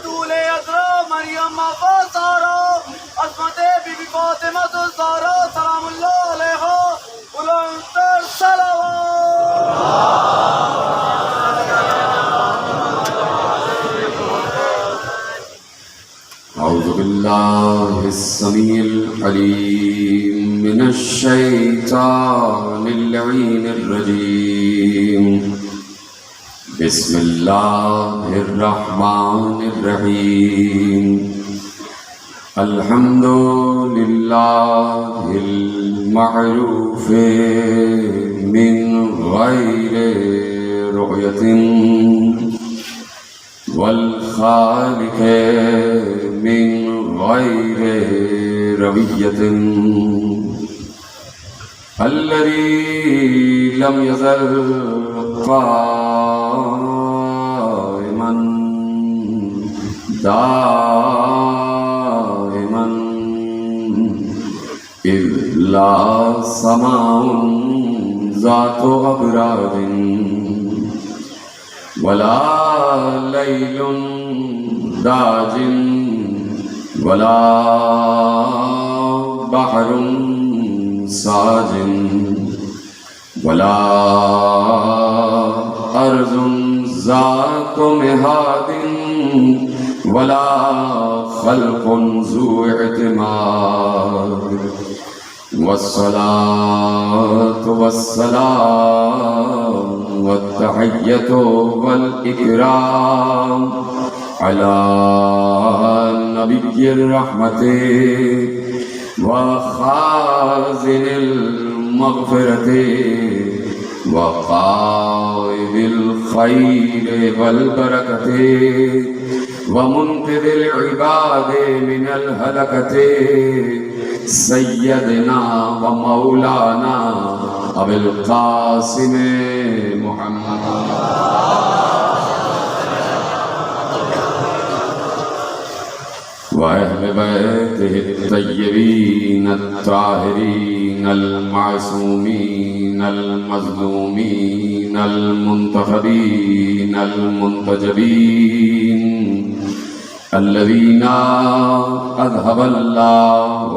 بطول عذرا مریم فاطمہ عصمت بی بی فاطمہ الزہرا سلام اللہ علیہا بلند أعوذ بالله السميع العليم من الشيطان اللعين الرجيم بسم الله الرحمن الرحيم الحمد لله المعروف من غير رؤية والخالق من غير روية الذي لم يزل قائما دائما إذ لا سماء ذات أبراج ولا ليل داج ولا بحر ساج ولا أرض ذات مهاد ولا خلق ذو اعتماد والصلاة والسلام والتحية والإكرام على نبي الرحمة وخازن المغفرة وقائد الخير والبركة ومنقذ العباد من الهلكة سيدنا ومولانا أبي القاسم محمد وأهل بيته الطيبين الطاهرين المعصومين المظلومين المنتخبين المنتجبين الذين أذهب الله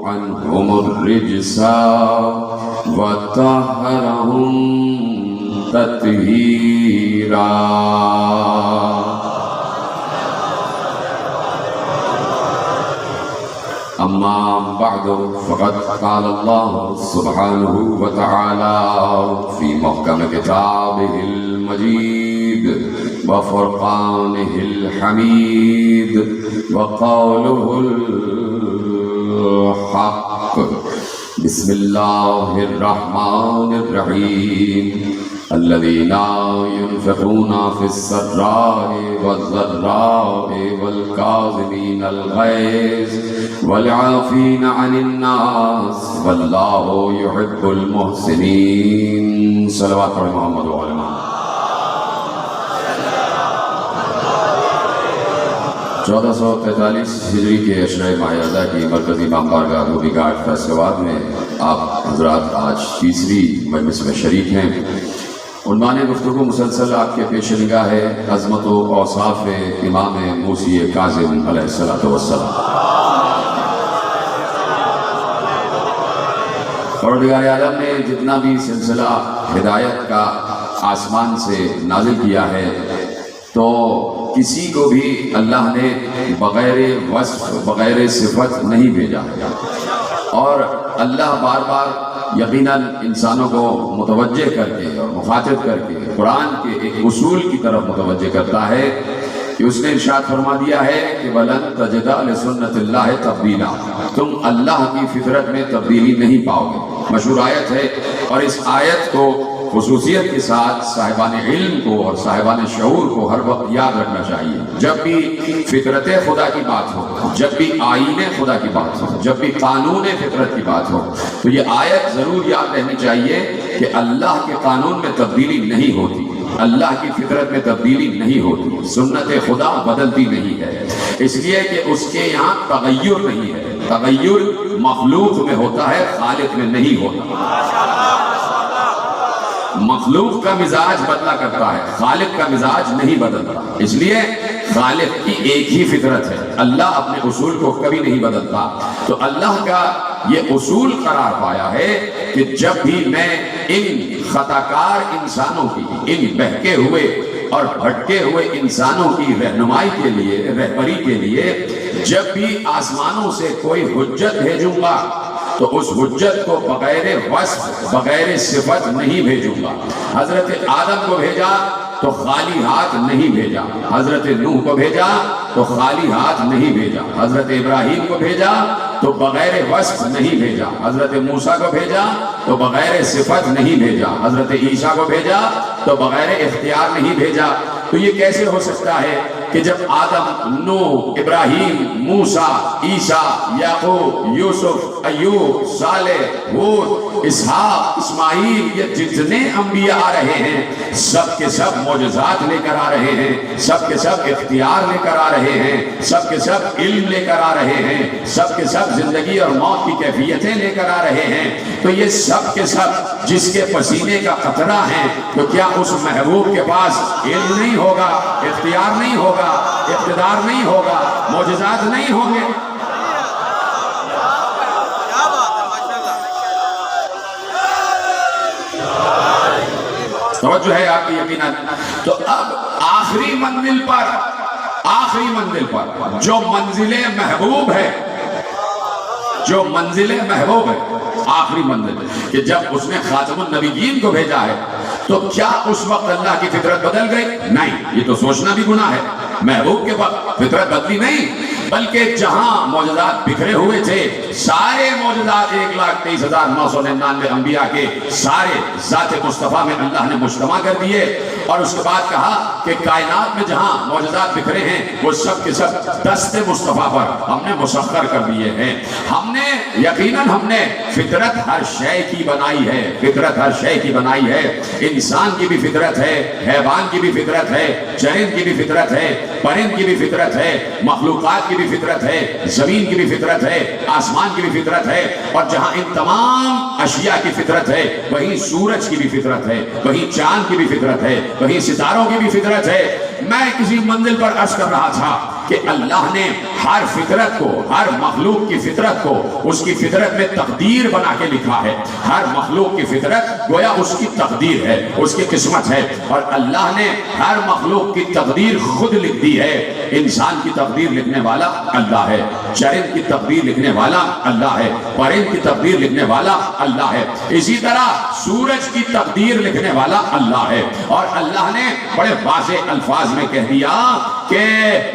عنهم الرجس وطهرهم تطهيرا أما بعد فقد قال الله سبحانه وتعالى في محكم كتابه المجيد وفرقانه الحميد وقوله الحق بسم الله الرحمن الرحيم الذين ينفقون في السراء والضراء والكاظمين الغيظ والعافين عن الناس والله يحب المحسنين صلوات محمد وعلى محمد 1443 ہجری کے عشرۂ ماہیہ کی مرکزی امام بارگاہ دھوبی گھاٹ فیصل آباد میں آپ حضرات آج تیسری مجلس میں شریک ہیں۔ عنوان گفتگو مسلسل آپ کے پیش نگاہ ہے عظمت و اوصاف امام موسی کاظم علیہ السلام۔ پروردگار عالم نے جتنا بھی سلسلہ ہدایت کا آسمان سے نازل کیا ہے تو کسی کو بھی اللہ نے بغیر وصف بغیر صفت نہیں بھیجا، اور اللہ بار بار یقیناً انسانوں کو متوجہ کر کے اور مخاطب کر کے قرآن کے ایک اصول کی طرف متوجہ کرتا ہے کہ اس نے ارشاد فرما دیا ہے کہ وَلَن تَجِدَ لِسُنَّتِ اللَّهِ تَبْدِيلًا، تم اللہ کی فطرت میں تبدیلی نہیں پاؤ گے۔ مشہور آیت ہے، اور اس آیت کو خصوصیت کے ساتھ صاحبان علم کو اور صاحبان شعور کو ہر وقت یاد رکھنا چاہیے۔ جب بھی فطرت خدا کی بات ہو، جب بھی آئین خدا کی بات ہو، جب بھی قانون فطرت کی بات ہو، تو یہ آیت ضرور یاد رہنی چاہیے کہ اللہ کے قانون میں تبدیلی نہیں ہوتی، اللہ کی فطرت میں تبدیلی نہیں ہوتی، سنت خدا بدلتی نہیں ہے، اس لیے کہ اس کے یہاں تغیر نہیں ہے۔ تغیر مخلوق میں ہوتا ہے، خالق میں نہیں ہوتا۔ مخلوق کا مزاج بدلا کرتا ہے، خالق کا مزاج نہیں بدلتا، اس لیے خالق کی ایک ہی فطرت ہے، اللہ اپنے اصول کو کبھی نہیں بدلتا۔ تو اللہ کا یہ اصول قرار پایا ہے کہ جب بھی میں ان خطا کار انسانوں کی، ان بہکے ہوئے اور بھٹکے ہوئے انسانوں کی رہنمائی کے لیے، رہبری کے لیے جب بھی آسمانوں سے کوئی حجت بھیجوں گا تو اس حجت کو بغیر وصف، بغیر صفت نہیں بھیجوں گا۔ حضرت آدم کو بھیجا تو خالی ہاتھ نہیں بھیجا، حضرت نوح کو بھیجا تو خالی ہاتھ نہیں بھیجا، حضرت ابراہیم کو بھیجا تو بغیر وصف نہیں بھیجا، حضرت موسیٰ کو بھیجا تو بغیر صفت نہیں بھیجا، حضرت عیسیٰ کو بھیجا تو بغیر اختیار نہیں بھیجا۔ تو یہ کیسے ہو سکتا ہے کہ جب آدم، نوح، ابراہیم، موسیٰ، عیسیٰ، یعقوب، یوسف، ایوب، صالح، ہود، اسحاق، اسماعیل، یہ جتنے انبیاء آ رہے ہیں سب کے سب معجزات لے کر آ رہے ہیں، سب کے سب اختیار لے کر آ رہے ہیں، سب کے سب علم لے کر آ رہے ہیں، سب کے سب زندگی اور موت کی کیفیتیں لے کر آ رہے ہیں، تو یہ سب کے سب جس کے پسینے کا قطرہ ہے، تو کیا اس محبوب کے پاس علم نہیں ہوگا، اختیار نہیں ہوگا، اقتدار نہیں ہوگا، معجزات نہیں ہوں گے؟ توجہ ہے آپ کی یقیناً۔ تو اب آخری منزل پر جو منزل محبوب ہے، جو منزل محبوب ہے، آخری منزل کہ جب اس نے خاتم النبیین کو بھیجا ہے تو کیا اس وقت اللہ کی فطرت بدل گئی؟ نہیں، یہ تو سوچنا بھی گناہ ہے۔ محبوب کے وقت فطرت بدلی نہیں، بلکہ جہاں معجزات بکھرے ہوئے تھے، سارے معجزات 1,23,999 انبیاء کے سارے ذات مصطفیٰ میں اللہ نے مجتمع کر دیے، اور اس کے بعد کہا کہ کائنات میں جہاں معجزات بکھرے ہیں وہ سب کے سب دست مصطفیٰ پر ہم نے مسخر کر دیے ہیں۔ ہم نے یقیناً ہم نے فطرت ہر شے کی بنائی ہے، فطرت ہر شے کی بنائی ہے، انسان کی بھی فطرت ہے، حیوان کی بھی فطرت ہے، چرند کی بھی فطرت ہے، پرند کی بھی فطرت ہے، مخلوقات کی بھی فطرت ہے، زمین کی بھی فطرت ہے، آسمان کی بھی فطرت ہے، اور جہاں ان تمام اشیاء کی فطرت ہے وہیں سورج کی بھی فطرت ہے، وہیں چاند کی بھی فطرت ہے، وہیں ستاروں کی بھی فطرت ہے۔ میں کسی منزل پر عرض کر رہا تھا کہ اللہ نے ہر فطرت کو، ہر مخلوق کی فطرت کو اس کی فطرت میں تقدیر بنا کے لکھا ہے۔ ہر مخلوق کی فطرت گویا اس کی تقدیر ہے، اس کی قسمت ہے، اور اللہ نے ہر مخلوق کی تقدیر خود لکھ دی ہے۔ انسان کی تقدیر لکھنے والا اللہ ہے، چرند کی تقدیر لکھنے والا اللہ ہے، پرند کی تقدیر لکھنے والا اللہ ہے، اسی طرح سورج کی تقدیر لکھنے والا اللہ ہے۔ اور اللہ نے بڑے واضح الفاظ میں کہہ دیا کہ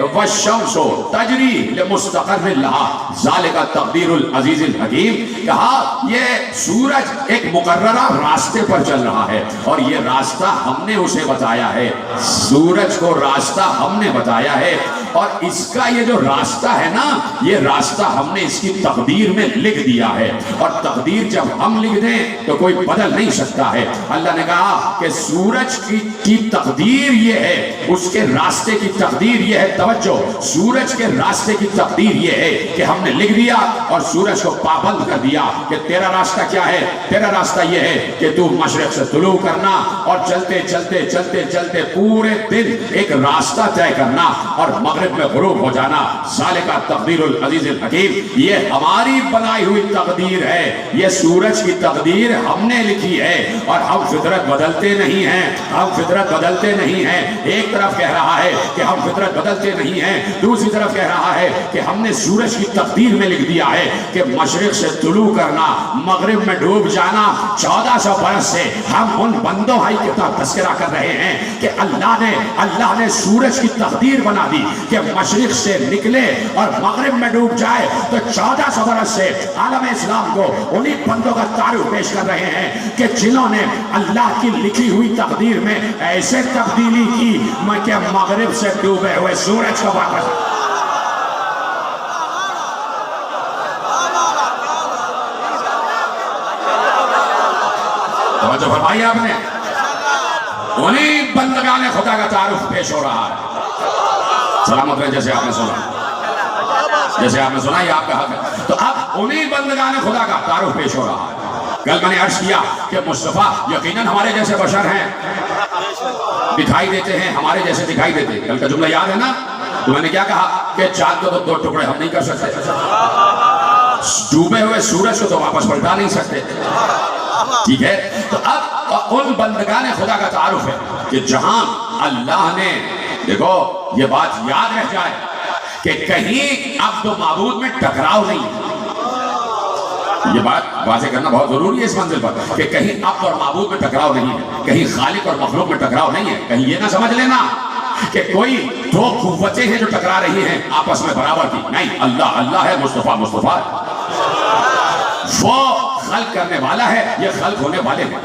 وَالشَّمْسُ تَجْرِي لِمُسْتَقَرٍّ لَهَا ذَلِكَ تَقْدِيرُ الْعَزِيزِ الْحَكِيمِ۔ کہا یہ سورج ایک مقررہ راستے پر چل رہا ہے، اور یہ راستہ ہم نے اسے بتایا ہے، سورج کو راستہ ہم نے بتایا ہے، اور اس کا یہ جو راستہ ہے نا، یہ راستہ ہم نے اس کی تقدیر میں لکھ دیا ہے، اور تقدیر جب ہم لکھ دیں تو کوئی بدل نہیں سکتا ہے۔ اللہ نے کہا کہ سورج کی تقدیر یہ ہے، اس کے راستے کی تقدیر یہ ہے، توجہ، سورج کے راستے کی تقدیر یہ ہے کہ ہم نے لکھ دیا اور سورج کو پابند کر دیا کہ تیرا راستہ کیا ہے؟ تیرا راستہ یہ ہے کہ تو مشرق سے طلوع کرنا اور چلتے چلتے چلتے چلتے پورے دن ایک راستہ طے کرنا اور مغرب میں غروب ہو جانا۔ ذالک تقدیر العزیز الحکیم، یہ ہماری بنائی ہوئی تقدیر ہے، یہ سورج کی تقدیر ہم نے لکھی ہے، اور ہم فطرت بدلتے نہیں ہیں، ہم فطرت بدلتے نہیں ہیں۔ ایک طرف کہہ رہا ہے کہ ہم فطرت بدلتے نہیں ہیں، دوسری طرف کہہ رہا ہے کہ ہم نے سورج کی تقدیر میں لکھ دیا ہے کہ مشرق سے طلوع کرنا، مغرب میں ڈوب جانا۔ 1400 برس سے ہم ان بندوں بھائی کا تذکرہ کر رہے ہیں کہ اللہ نے سورج کی تقدیر بنا دی کہ مشرق سے نکلے اور مغرب میں ڈوب جائے، تو 1400 برس سے عالم اسلام کو انہی بندوں کا تعارف پیش کر رہے ہیں کہ جنہوں نے اللہ کی لکھی ہوئی تقدیر میں ایسے تبدیلی کی کہ مغرب سے ڈوبے ہوئے سورج کو واپس۔ توجہ فرمائی آپ نے، انہی بندگان خدا کا تعارف پیش ہو رہا ہے۔ سلامت رہے، جیسے آپ نے سنا یہ آپ کا حق ہے۔ تو اب انہی بندگان خدا کا تعارف پیش ہو رہا ہے۔ کل میں نے عرض کیا کہ مصطفیٰ یقیناً ہمارے جیسے بشر ہیں، دکھائی دیتے ہیں، ہمارے جیسے دکھائی دیتے ہیں۔ کل کا جملہ یاد ہے نا؟ تو میں نے کیا کہا کہ چاند کو تو 2 ٹکڑے ہم نہیں کر سکتے، ڈوبے ہوئے سورج کو تو واپس پلٹا نہیں سکتے، ٹھیک ہے؟ تو اب ان بندگان خدا کا تعارف ہے کہ جہاں اللہ نے، دیکھو یہ بات یاد رہ جائے کہ کہیں عبد و معبود میں ٹکراؤ نہیں، یہ بات واضح کرنا بہت ضروری ہے اس منزل پر کہ کہیں عبد اور معبود میں ٹکراؤ نہیں ہے، کہیں خالق اور مخلوق میں ٹکراؤ نہیں ہے، کہیں یہ نہ سمجھ لینا کہ کوئی 2 قوتیں ہیں جو ٹکرا رہی ہیں آپس میں برابر کی، نہیں، اللہ اللہ ہے، مصطفیٰ مصطفیٰ ہے، وہ خلق کرنے والا ہے، یہ خلق ہونے والے ہیں۔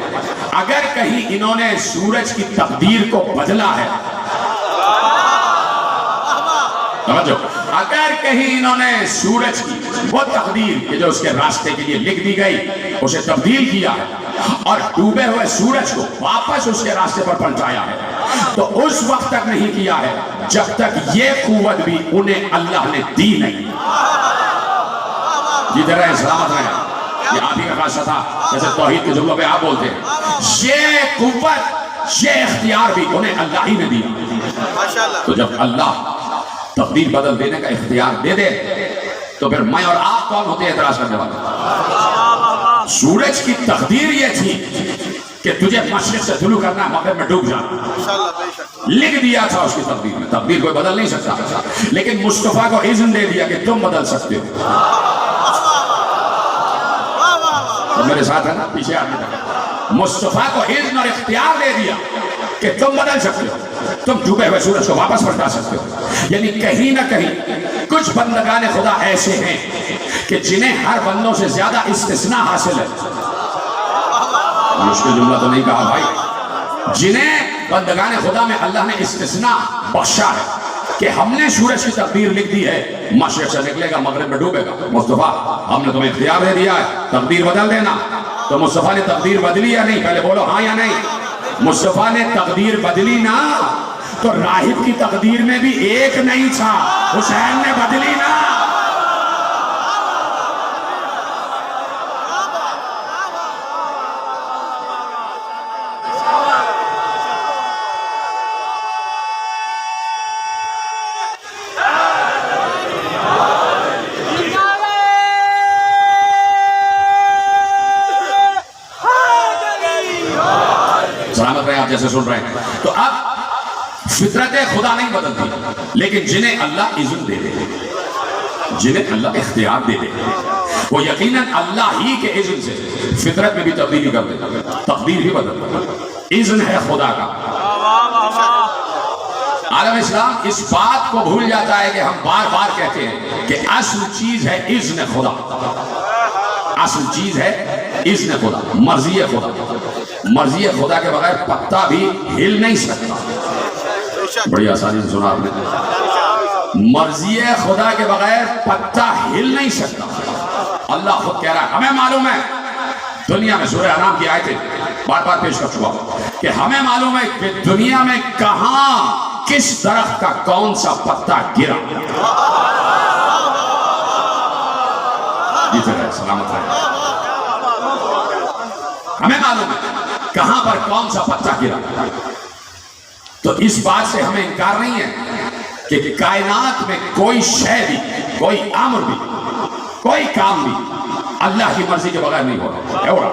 اگر کہیں انہوں نے سورج کی تقدیر کو بدلا ہے، سمجھو، اگر کہیں انہوں نے سورج کی وہ تقدیر کہ جو اس کے راستے کے لیے لکھ دی گئی اسے تبدیل کیا ہے اور ڈوبے ہوئے سورج کو واپس اس کے راستے پر پلٹایا ہے، تو اس وقت تک نہیں کیا ہے جب تک یہ قوت بھی انہیں اللہ نے دی نہیں۔ جدھر رہے سلامت رہے، یہ آپ ہی کا خاصہ تھا، جیسے توحید کے جملوں پہ آپ بولتے ہیں، یہ قوت، یہ اختیار بھی انہیں اللہ ہی نے دیا۔ تو جب اللہ تقدیر بدل دینے کا اختیار دے دے تو پھر میں اور آپ کون ہوتے ہیں اعتراض کرنے والے؟ سورج کی تقدیر یہ تھی کہ تجھے مشرق سے طلوع کرنا ہے، مغرب میں ڈوب جانا، لکھ دیا تھا اس کی تقدیر میں، تقدیر کوئی بدل نہیں سکتا، لیکن مصطفیٰ کو اذن دے دیا کہ تم بدل سکتے ہو۔ تو میرے ساتھ ہے نا، پیچھے آدمی تک مصطفیٰ کو اذن اور اختیار دے دیا کہ تم بدل سکتے ہو، تم ڈوبے ہوئے سورج کو واپس پلٹا سکتے ہو۔ یعنی کہیں نہ کہیں کچھ بندگان خدا ایسے ہیں کہ جنہیں ہر بندوں سے زیادہ استثناء حاصل ہے، مشکل جملہ تو نہیں کہا بھائی، جنہیں بندگان خدا میں اللہ نے استثناء بخشا ہے کہ ہم نے سورج کی تقدیر لکھ دی ہے، مشرق سے نکلے گا مغرب میں ڈوبے گا، مصطفیٰ ہم نے تمہیں اختیار دے دیا ہے تقدیر بدل دینا۔ تو مصطفیٰ نے تقدیر بدلی یا نہیں؟ پہلے بولو ہاں یا نہیں۔ مصطفیٰ نے تقدیر بدلی نا، تو راہب کی تقدیر میں بھی ایک نہیں تھا، حسین نے بدلی نا۔ سلامت رہے آپ جیسے سن رہے ہیں۔ تو اب فطرت خدا نہیں بدلتی، لیکن جنہیں اللہ اذن دے دے، جنہیں اللہ اختیار دے دے، وہ یقیناً اللہ ہی کے اذن سے فطرت میں بھی تبدیلی کر دے، تقدیر ہی بدل دے، اذن ہے خدا کا۔ عالم اسلام اس بات کو بھول جاتا ہے کہ ہم بار بار کہتے ہیں کہ اصل چیز ہے اذن خدا، اصل چیز ہے اذن خدا، مرضی خدا، مرضی خدا کے بغیر پتا بھی ہل نہیں سکتا۔ بڑی آسانی سے سنا آپ نے، مرضی خدا کے بغیر پتا ہل نہیں سکتا۔ اللہ خود کہہ رہا ہے، ہمیں معلوم ہے، دنیا میں سورہ انعام کی آیتیں بار بار پیش کر چکا کہ ہمیں معلوم ہے کہ دنیا میں کہاں کس درخت کا کون سا پتا گرا۔ جیتے رہے، سلامت رہے، ہمیں معلوم ہے کہاں پر کون سا پتا گرا۔ تو اس بات سے ہمیں انکار نہیں ہے کہ کائنات میں کوئی شے بھی، کوئی امر بھی، کوئی کام بھی اللہ کی مرضی کے بغیر نہیں ہو رہا،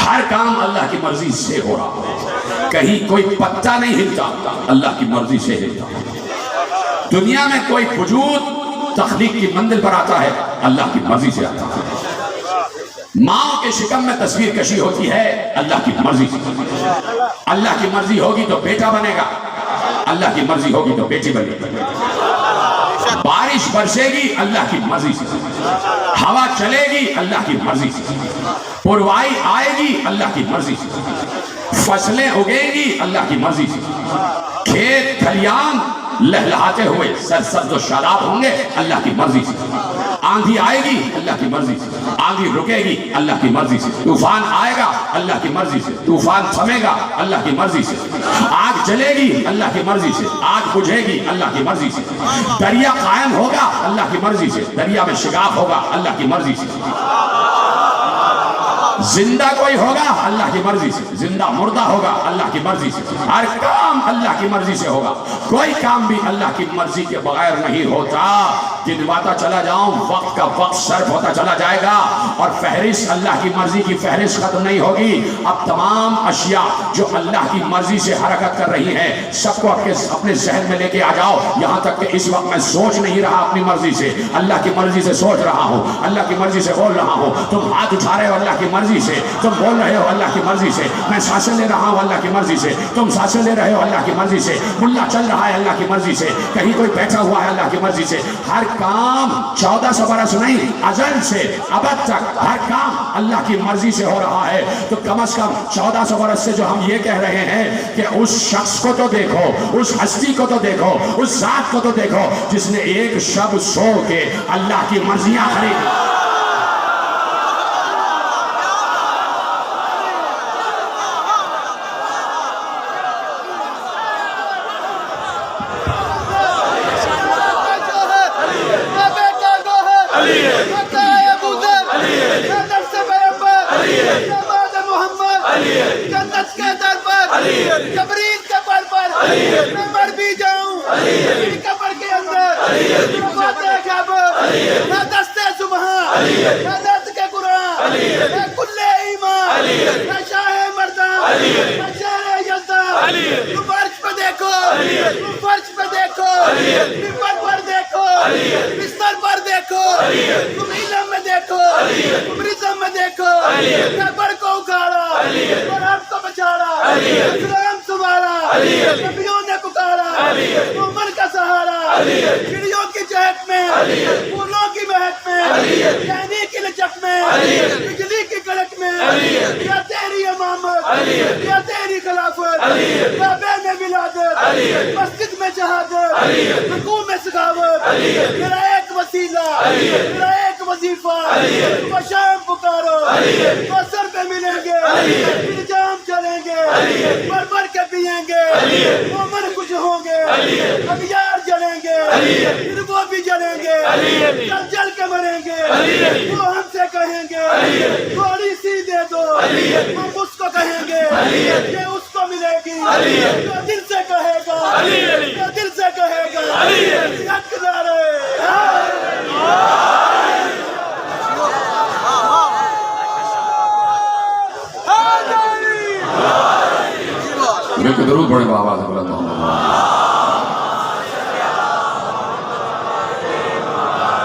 ہر کام اللہ کی مرضی سے ہو رہا، کہیں کوئی پتا نہیں ہلتا، اللہ کی مرضی سے ہلتا۔ دنیا میں کوئی وجود تخلیق کی منزل پر آتا ہے، اللہ کی مرضی سے آتا ہے۔ ماں کے شکم میں تصویر کشی ہوتی ہے، اللہ کی مرضی سے۔ اللہ کی مرضی ہوگی تو بیٹا بنے گا، اللہ کی مرضی ہوگی تو بیٹی بنے گی۔ بارش برسے گی اللہ کی مرضی سے، ہوا چلے گی اللہ کی مرضی سے، پروائی آئے گی اللہ کی مرضی سے، فصلیں اگیں گی اللہ کی مرضی سے، کھیت کھلیان لہلہاتے ہوئے سرسبز و شاداب ہوں گے اللہ کی مرضی سے، آندھی آئے گی اللہ کی مرضی سے، آندھی رکے گی اللہ کی مرضی سے، طوفان آئے گا اللہ کی مرضی سے، طوفان تھمے گا اللہ کی مرضی سے، آگ جلے گی اللہ کی مرضی سے، آگ بجھے گی اللہ کی مرضی سے، دریا قائم ہوگا اللہ کی مرضی سے، دریا میں شگاف ہوگا اللہ کی مرضی سے۔ زندہ کوئی ہوگا اللہ کی مرضی سے، زندہ مردہ ہوگا اللہ کی مرضی سے، ہر کام اللہ کی مرضی سے ہوگا، کوئی کام بھی اللہ کی مرضی کے بغیر نہیں ہوتا۔ گنواتا چلا جاؤں، وقت کا وقت صرف ہوتا چلا جائے گا اور فہرست اللہ کی مرضی کی فہرست ختم نہیں ہوگی۔ اب تمام اشیاء جو اللہ کی مرضی سے حرکت کر رہی ہیں سب کو اپنے ذہن میں لے کے آ جاؤ، یہاں تک کہ اس وقت میں سوچ نہیں رہا اپنی مرضی سے، اللہ کی مرضی سے سوچ رہا ہوں، اللہ کی مرضی سے بول رہا ہوں۔ تم ہاتھ اٹھا رہے ہو اللہ کی مرضی سے، تم بول رہے ہو اللہ کی مرضی سے، میں سانسیں لے رہا ہوں اللہ کی مرضی سے، تم سانسیں لے رہے ہو اللہ کی مرضی سے، ملا چل رہا ہے اللہ کی مرضی سے، کہیں کوئی بیٹھا ہوا ہے اللہ کی مرضی سے۔ ہر کام 1400 برس نہیں، ازل سے ابد تک ہر کام اللہ کی مرضی سے ہو رہا ہے۔ تو کم از کم 1400 برس سے جو ہم یہ کہہ رہے ہیں کہ اس شخص کو تو دیکھو، اس ہستی کو تو دیکھو، اس ذات کو تو دیکھو جس نے ایک شب سو کے اللہ کی مرضیاں خریدی۔ جبریل کے پر پر میں مر بھی جاؤں قبر کے اندر فاتح کعب میں دستے سبحان میں درد کے قرآن میں کل ایمان میں شاہ مردان میں شہر یزدان۔ تم فرش پہ دیکھو، تم فرش پہ دیکھو، ممبر پر دیکھو، بستر پر دیکھو، تم علم میں دیکھو، تم رزم میں دیکھو، قبر کو اکھاڑا قرآن کو بچاڑا، اسلام سنوارا، نبیوں نے پکارا، عمر کا سہارا، چڑیوں کی چہک میں، پھولوں کی مہک میں، چینی کی لچک میں، بجلی کی کڑک میں، یا تیری امامت یا تیری خلافت، کعبے میں ولادت، مسجد میں شہادت، رکوع میں سخاوت، میرا ایک وسیلہ، میرا ایک وظیفہ، وہ شام پکارو، وہ سر پہ ملیں گے، پھر جام چلیں گے، بھر بھر کے پئیں گے، مومن خوش ہوں گے، اغیار جلیں گے، پھر وہ بھی جلیں گے، جل جل کے مریں گے، وہ ہم سے کہیں گے تھوڑی سی دے دو، ہم اس کو کہیں گے کہ اس کو ملے گی، جو دل سے کہے گا، جو دل سے کہے گا، حق دارے بالکل درود پڑھیں بابا سے بلند ہوں۔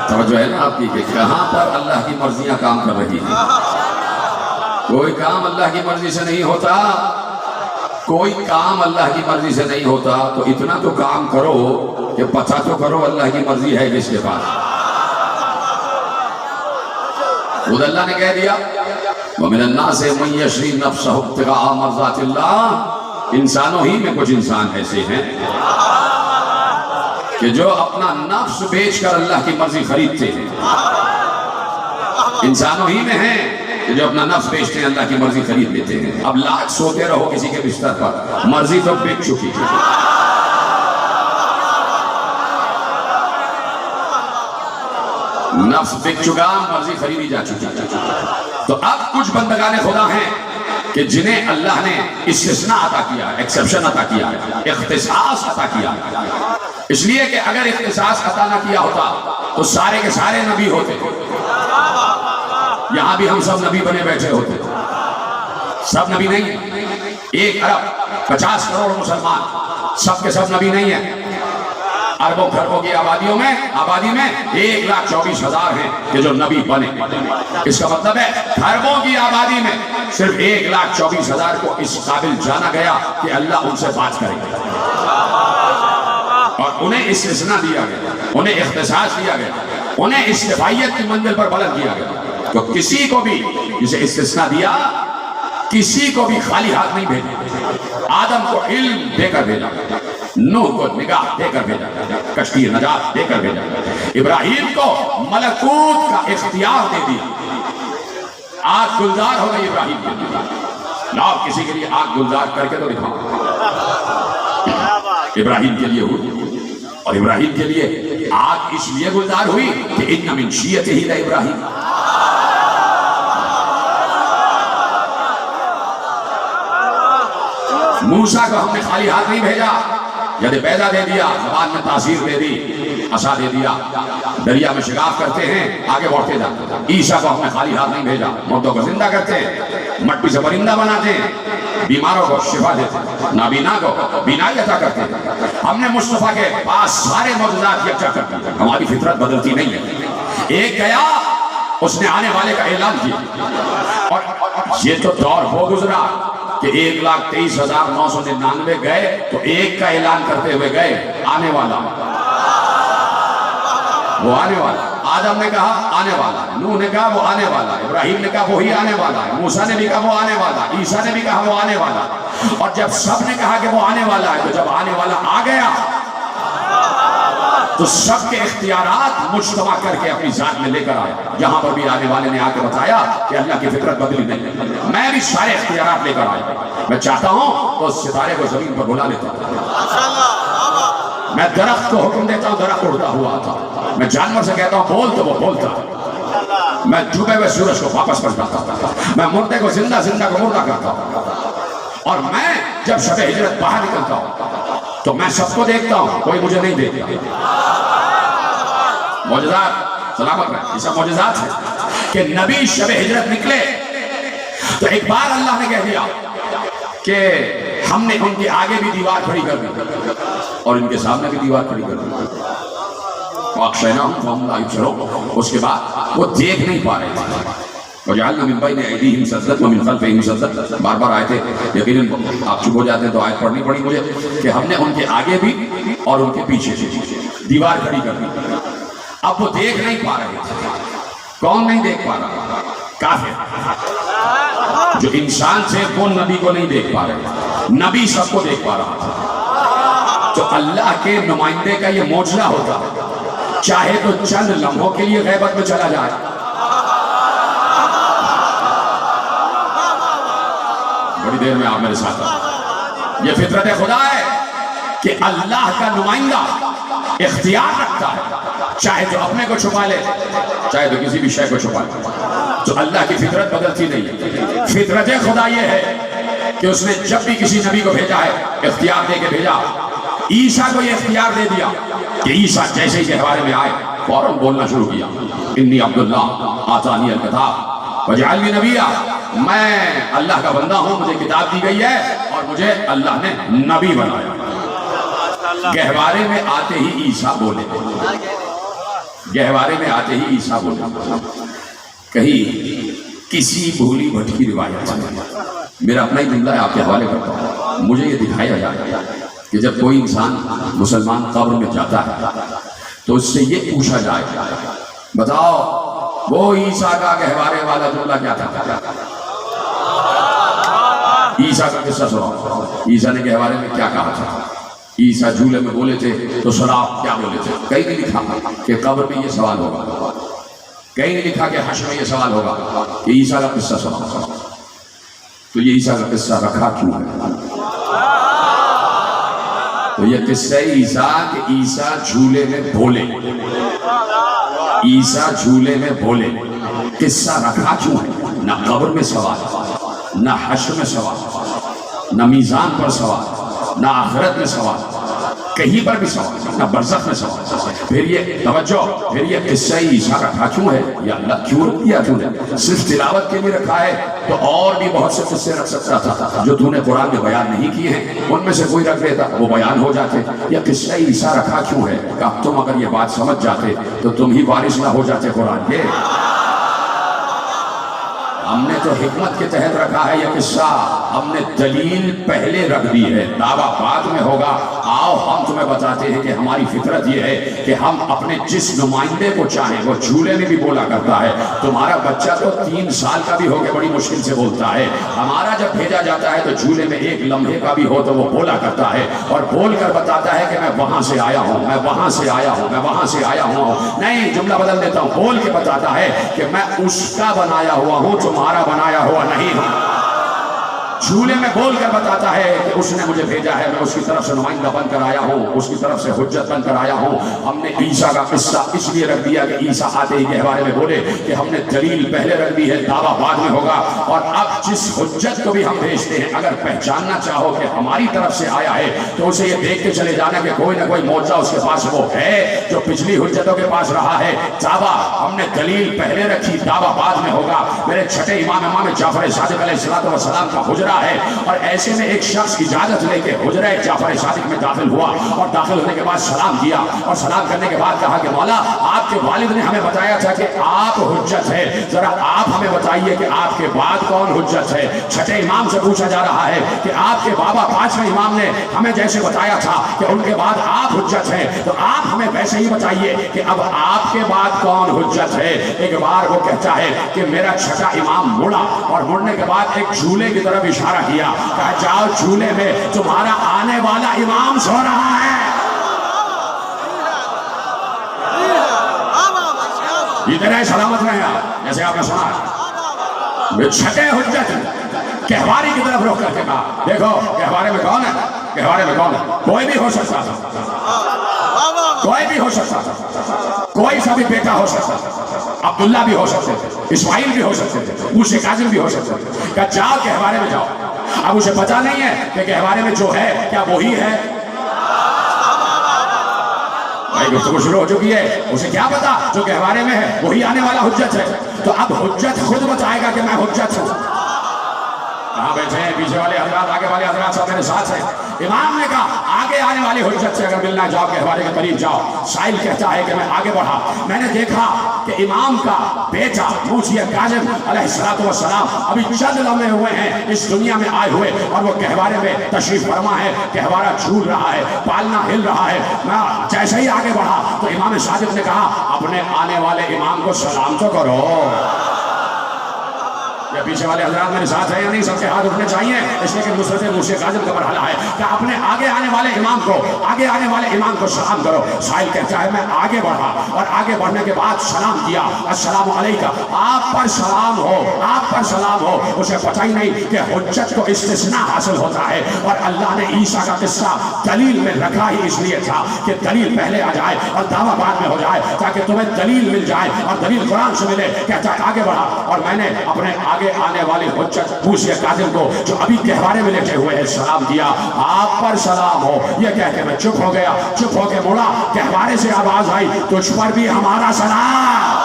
توجہ ہے نا آپ کی کہ کہاں پر اللہ کی مرضیاں کام کر رہی ہیں۔ کوئی کام اللہ کی مرضی سے نہیں ہوتا، کوئی کام اللہ کی مرضی سے نہیں ہوتا، تو اتنا تو کام کرو کہ پتہ تو کرو اللہ کی مرضی ہے کس کے پاس۔ خود اللہ نے کہہ دیا وَمِنَ النَّاسِ مَن يَشْرِي نَفْسَهُ ابْتِغَاءَ مَرْضَاتِ اللَّهِ۔ انسانوں ہی میں کچھ انسان ایسے ہیں کہ جو اپنا نفس بیچ کر اللہ کی مرضی خریدتے ہیں۔ انسانوں ہی میں ہیں کہ جو اپنا نفس بیچتے ہیں، اللہ کی مرضی خرید لیتے ہیں۔ اب لاکھ سوتے رہو کسی کے بستر پر، مرضی تو بک چکی ہے۔ نفس بک چکا، مرضی خریدی جا چکی۔ تو اب کچھ بندگان خدا ہیں کہ جنہیں اللہ نے استثناء عطا کیا ہے، ایکسپشن عطا کیا ہے، اختصاص عطا کیا ہے۔ اس لیے کہ اگر اختصاص عطا نہ کیا ہوتا تو سارے کے سارے نبی ہوتے، یہاں بھی ہم سب نبی بنے بیٹھے ہوتے۔ سب نبی نہیں ہیں، 1 ارب 50 کروڑ مسلمان، سب کے سب نبی نہیں ہیں۔ اربوں خربوں کی آبادی میں 1,24,000 ہیں کہ جو نبی بنے۔ اس کا مطلب ہے خربوں کی آبادی میں صرف 1,24,000 کو اس قابل جانا گیا کہ اللہ ان سے بات کرے گا، اور انہیں استثناء دیا گیا، انہیں اختصاص دیا گیا، انہیں استفائیت کی منزل پر بلند کیا گیا۔ تو کسی کو بھی جسے استثناء دیا، کسی کو بھی خالی ہاتھ نہیں بھیجا۔ آدم کو علم دے کر بھیجا، نوح کو نگاہ دے کر بھیجا، کشتی نجات دے کر بھیجا، ابراہیم کو ملکوت کا اختیار دے دیا۔ آگ گلزار ہو گئی ابراہیم کے لیے، لاؤ کسی کے لیے آگ گلزار کر کے تو دکھاؤ۔ ابراہیم کے لیے ہوئی، اور ابراہیم کے لیے آگ اس لیے گلزار ہوئی کہ ان من شیعتہ لابراہیم، موسیٰ کو ہم نے خالی ہاتھ نہیں بھیجا، ید بیضا دے دیا، زبان میں تاثیر دے دی، عصا دے دیا، دریا میں شگاف کرتے ہیں، آگے بڑھتے جاتے ہیں۔ عیسیٰ کو ہم نے خالی ہاتھ نہیں بھیجا، مردوں کو زندہ کرتے ہیں، مٹی سے پرندہ بناتے ہیں، بیماروں کو شفا دیتے ہیں، نابینا کو بینائی عطا کرتے ہیں۔ ہم نے مصطفیٰ کے پاس سارے معجزات یکجا کر دیے۔ ہماری فطرت بدلتی نہیں ہے۔ ایک گیا، اس نے آنے والے کا اعلان کیا، اور یہ تو دور ہو گزرا کہ 1,23,999 گئے تو ایک کا اعلان کرتے ہوئے گئے، آنے والا، وہ آنے والا۔ آدم نے کہا آنے والا، نوح نے کہا وہ آنے والا، ابراہیم نے کہا وہی آنے والا ہے، موسیٰ نے بھی کہا وہ آنے والا، عیسیٰ نے بھی کہا وہ آنے والا۔ اور جب سب نے کہا کہ وہ آنے والا ہے، تو جب آنے والا آ گیا تو سب کے اختیارات مجتمع کر کے اپنی ذات میں لے کر آیا۔ جہاں پر بھی آنے والے نے آ کے بتایا کہ اللہ کی فطرت بدلی نہیں، میں بھی سارے اختیارات لے کر آیا۔ میں چاہتا ہوں تو اس ستارے کو زمین پر بلا لیتا ہوں، میں درخت کو حکم دیتا ہوں، درخت اڑتا ہوا آتا، میں جانور سے کہتا ہوں بول تو وہ بولتا، میں ڈوبے ہوئے سورج کو واپس پلٹاتا ہوں، میں مردے کو زندہ، زندہ کو مردہ کرتا ہوں۔ اور میں جب شب ہجرت باہر نکلتا ہوں تو میں سب کو دیکھتا ہوں، کوئی مجھے نہیں دیکھتا۔ معجزات، سلامت رہے، یہ سب معجزات ہیں کہ نبی شب ہجرت نکلے تو ایک بار اللہ نے کہہ دیا کہ ہم نے ان کے آگے بھی دیوار کھڑی کر دی اور ان کے سامنے بھی دیوار کھڑی کر دی۔ وَأَغْشَيْنَاهُمْ فَهُمْ لَا يُبْصِرُونَ۔ اس کے بعد وہ دیکھ نہیں پا رہے تھے۔ وَجَعَلْنَا مِن بَيْنِ أَيْدِيهِمْ سَدًّا وَمِن خَلْفِهِمْ سَدًّا، بار بار آئے تھے، یقیناً آپ چپ ہو جاتے ہیں تو آیت پڑھنی پڑی مجھے کہ ہم نے ان کے آگے بھی اور ان کے پیچھے بھی دیوار کھڑی کر دی۔ اب وہ دیکھ نہیں پا رہے تھے۔ کون نہیں دیکھ پا رہا؟ کافر، جو انسان سے وہ نبی کو نہیں دیکھ پا رہے، نبی سب کو دیکھ پا رہا تھا۔ تو اللہ کے نمائندے کا یہ معجزہ ہوتا، چاہے تو چند لمحوں کے لیے غیبت میں چلا جائے، بڑی دیر میں آپ میرے ساتھ ہیں۔ یہ فطرت خدا ہے کہ اللہ کا نمائندہ اختیار رکھتا ہے، چاہے تو اپنے کو چھپا لے، چاہے تو کسی بھی شے کو چھپا لے۔ تو اللہ کی فطرت بدلتی نہیں۔ فطرت خدا یہ ہے کہ اس نے جب بھی کسی نبی کو بھیجا ہے اختیار دے کے بھیجا۔ عیسیٰ کو یہ اختیار دے دیا کہ عیسیٰ جیسے ہی گہوارے میں آئے فوراً بولنا شروع کیا، انی عبداللہ آتانی الکتاب وجعلنی نبیّا، میں اللہ کا بندہ ہوں، مجھے کتاب دی گئی ہے اور مجھے اللہ نے نبی بنایا۔ گہوارے میں آتے ہی عیسیٰ بولے، گہوارے میں آتے ہی عیسیٰ بولے۔ کہیں کسی بھولی بھٹکی روایت میرا اپنا ہی جملہ ہے، آپ کے حوالے کرتا ہوں۔ مجھے یہ دکھایا جائے کہ جب کوئی انسان مسلمان قبر میں جاتا ہے تو اس سے یہ پوچھا جائے بتاؤ وہ عیسیٰ کا گہوارے والا جملہ کیا تھا؟ عیسیٰ کا قصہ سناؤ، عیسیٰ نے گہوارے میں کیا کہا تھا؟ عیسیٰ جھولے میں بولے تھے تو شراب کیا بولے تھے؟ کہیں نہیں لکھا کہ قبر میں یہ سوال ہوگا، کہیں نہیں لکھا کہ حشر میں یہ سوال ہوگا کہ عیسیٰ کا قصہ سناؤ۔ تو یہ عیسیٰ کا قصہ رکھا کیوں ہے؟ تو یہ قصہ عیسیٰ کہ عیسیٰ جھولے میں بولے، عیسیٰ جھولے میں بولے، قصہ رکھا کیوں ہے؟ نہ قبر میں سوال، نہ حشر میں سوال، نہ میزان پر سوال، نہ آخرت میں سوال، کہیں پر بھی سوال، نہ برزخ میں سوال۔ پھر یہ توجہ، پھر یہ قصہ عیسیٰ رکھا کیوں ہے؟ یا اللہ کیوں رکھ دیا تُو نے؟ صرف تلاوت کے لیے رکھا ہے تو اور بھی بہت سے قصے رکھ سکتا تھا جو تو نے قرآن میں بیان نہیں کیے ہیں، ان میں سے کوئی رکھ دیتا، وہ بیان ہو جاتے۔ یہ قصہ عیسیٰ رکھا کیوں ہے؟ کہ تم اگر یہ بات سمجھ جاتے تو تم ہی وارث نہ ہو جاتے قرآن کے۔ ہم نے تو حکمت کے تحت رکھا ہے یہ قصہ، ہم نے دلیل پہلے رکھ دی ہے، دعویٰ بعد میں ہوگا۔ آؤ ہم تمہیں بتاتے ہیں کہ ہماری فطرت یہ ہے کہ ہم اپنے جس نمائندے کو چاہیں وہ جھولے میں بھی بولا کرتا ہے۔ تمہارا بچہ تو 3 سال کا بھی ہو کے بڑی مشکل سے بولتا ہے، ہمارا جب بھیجا جاتا ہے تو جھولے میں 1 لمحے کا بھی ہو تو وہ بولا کرتا ہے اور بول کر بتاتا ہے کہ میں وہاں سے آیا ہوں، میں وہاں سے آیا ہوں، میں وہاں سے آیا ہوں۔ نہیں، جملہ بدل دیتا ہوں، بول کے بتاتا ہے کہ میں اس کا بنایا ہوا ہوں، تمہارا بنایا ہوا نہیں ہوں۔ جھولے میں بول کر بتاتا ہے کہ اس نے مجھے بھیجا ہے، میں اس کی طرف سے نمائندہ بن کر آیا ہوں، اس کی طرف سے حجت بن کر آیا ہوں۔ ہم نے عیسیٰ کا قصہ اس لیے رکھ دیا کہ عیسیٰ آتے ہی گہوارے میں بولے کہ ہم نے دلیل پہلے رکھ دی ہے، دعویٰ بعد میں ہوگا۔ اور اب جس حجت کو بھی ہم بھیجتے ہیں، اگر پہچاننا چاہو کہ ہماری طرف سے آیا ہے تو اسے یہ دیکھ کے چلے جانا کہ کوئی نہ کوئی معجزہ اس کے پاس وہ ہے جو پچھلی حجتوں کے پاس رہا ہے۔ دعویٰ ہم نے دلیل پہلے رکھی، دعویٰ بعد میں ہوگا۔ میرے چھٹے امام جعفر صادق علیہ السلام کا حجرہ ہے، اور ایسے میں ایک شخص اجازت لے کے حجرہ جعفر صادق میں داخل ہوا، اور داخل ہونے کے بعد سلام کیا، اور سلام کرنے کے بعد کہا کہ مولا آپ کے والد نے ہمیں بتایا تھا کہ آپ حجت ہے، ذرا آپ ہمیں بتائیے کہ آپ کے بعد کون حجت ہے۔ چھٹے امام سے پوچھا جا رہا ہے کہ آپ کے بابا پانچویں امام نے ہمیں جیسے بتایا تھا کہ ان کے بعد آپ حجت ہیں، تو آپ ہمیں ویسے ہی بتائیے کہ اب آپ کے بعد کون حجت ہے۔ ایک بار وہ کہتا ہے کہ میرا چھٹا امام مڑا، اور مڑنے کے بعد ایک جھولے کی طرف اشارہ کیا، کہا جاؤ جھولے میں تمہارا آنے والا امام سو رہا ہے۔ اتنے سلامت رہے آپ، جیسے آپ نے سنا چھٹے حجت گہواری کی طرف رخ کر کے کہا دیکھو گہوارے میں کون ہے، گہوارے میں کون ہے؟ کوئی بھی ہو سکتا تھا، کوئی بھی ہو سکتا تھا، کوئی سا بھی بیٹا ہو سکتا تھا، عبداللہ بھی ہو سکتے تھے، اسماعیل بھی ہو سکتے تھے، موسیٰ کاظم بھی ہو سکتے تھے۔ کہ جاؤ گہوارے میں جاؤ۔ اب اسے پتا نہیں ہے کہ گہوارے میں جو ہے کیا وہی ہے؟ بھائی گفتگو شروع ہو چکی ہے، اسے کیا پتا جو گہوارے میں ہے وہی آنے والا حجت ہے؟ تو اب حجت خود بتائے گا کہ میں حجت ہوں۔ کہاں بیٹھے ہیں پیچھے والے حضرات، آگے والے حضرات سب میرے ساتھ ہیں۔ امام نے کہا آگے آنے والی حجت سے اگر ملنا جاؤ گہوارے کے قریب جاؤ۔ سائل کہتا ہے کہ میں آگے بڑھا، میں نے دیکھا کہ امام کا بیٹا موسیٰ کاظم علیہ السلام ابھی چند لمحے ہوئے ہیں اس دنیا میں آئے ہوئے، اور وہ گہوارے میں تشریف فرما ہے، گہوارہ جھول رہا ہے، پالنا ہل رہا ہے۔ میں جیسے ہی آگے بڑھا تو امام صادق نے کہا اپنے آنے والے امام کو سلام تو کرو۔ یا پیچھے والے حضرات میرے ساتھ ہیں یا نہیں؟ سب کے ہاتھ اٹھنے چاہیے، اس لیے کہ نصرت موسیٰ کاظم کا مرحلہ ہے کہ اپنے آگے آنے والے امام کو، آگے آنے والے امام کو سلام کرو۔ سائل کہتا ہے میں آگے بڑھا، اور آگے بڑھنے کے بعد سلام کیا، السلام علیکم، آپ پر سلام ہو، آپ پر سلام ہو۔ اسے پتہ ہی نہیں کہ حجت کو استثناء حاصل ہوتا ہے، اور اللہ نے عیسیٰ کا قصہ دلیل میں رکھا ہی اس لیے تھا کہ دلیل پہلے آ جائے اور دعویٰ بعد میں ہو جائے، تاکہ تمہیں دلیل مل جائے اور دلیل قرآن سے ملے۔ کہتا ہے آگے بڑھا، اور میں نے اپنے آگے آنے والی حجت موسیٰ کاظم کو جو ابھی گہوارے میں لیٹے ہوئے ہیں سلام دیا، آپ پر سلام ہو۔ یہ کہہ کے میں چپ ہو گیا، چپ ہو کے مڑا، گہوارے سے آواز آئی تجھ پر بھی ہمارا سلام۔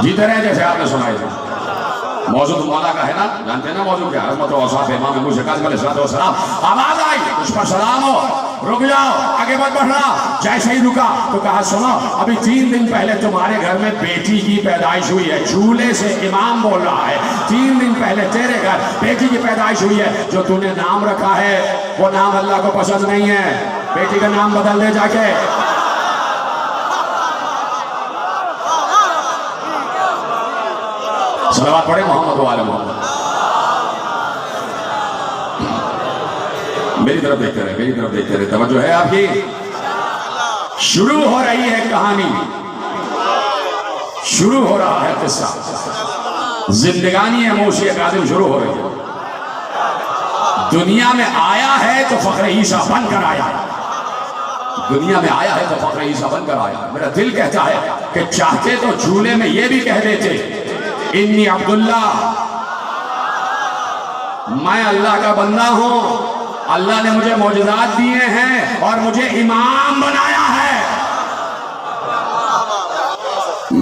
جیتے رہے جیسے آپ نے سنائی تھی۔ موضوع تو مولا کا ہے نا، جانتے ہیں نا موضوع کیا؟ عظمت و اوصاف امام موسیٰ کاظم علیہ السلام۔ آواز آئی تجھ پر سلام ہو، رک جاؤ، آگے مت بڑھنا۔ جیسے ہی رکا تو کہا سنو ابھی 3 دن پہلے تمہارے گھر میں بیٹی کی پیدائش ہوئی ہے۔ جھولے سے امام بول رہا ہے 3 دن پہلے تیرے گھر بیٹی کی پیدائش ہوئی ہے، جو تو نے نام رکھا ہے وہ نام اللہ کو پسند نہیں ہے، بیٹی کا نام بدل دے جا کے۔ صلوات پڑھیں محمد و آل محمد۔ میری طرف دیکھتے رہے، میری طرف دیکھتے رہے، توجہ ہے آپ کی؟ شروع ہو رہی ہے کہانی، شروع ہو رہا ہے قصہ، زندگانی موسیٰ کاظم شروع ہو رہی ہے۔ دنیا میں آیا ہے تو فخر عیسیٰ بن کر آیا ہے، دنیا میں آیا ہے تو فخر عیسیٰ بن کر آیا ہے۔ میرا دل کہتا ہے کہ چاہتے تو جھولے میں یہ بھی کہہ دیتے انی عبداللہ، میں اللہ کا بندہ ہوں، اللہ نے مجھے معجزات دیے ہیں اور مجھے امام بنایا ہے،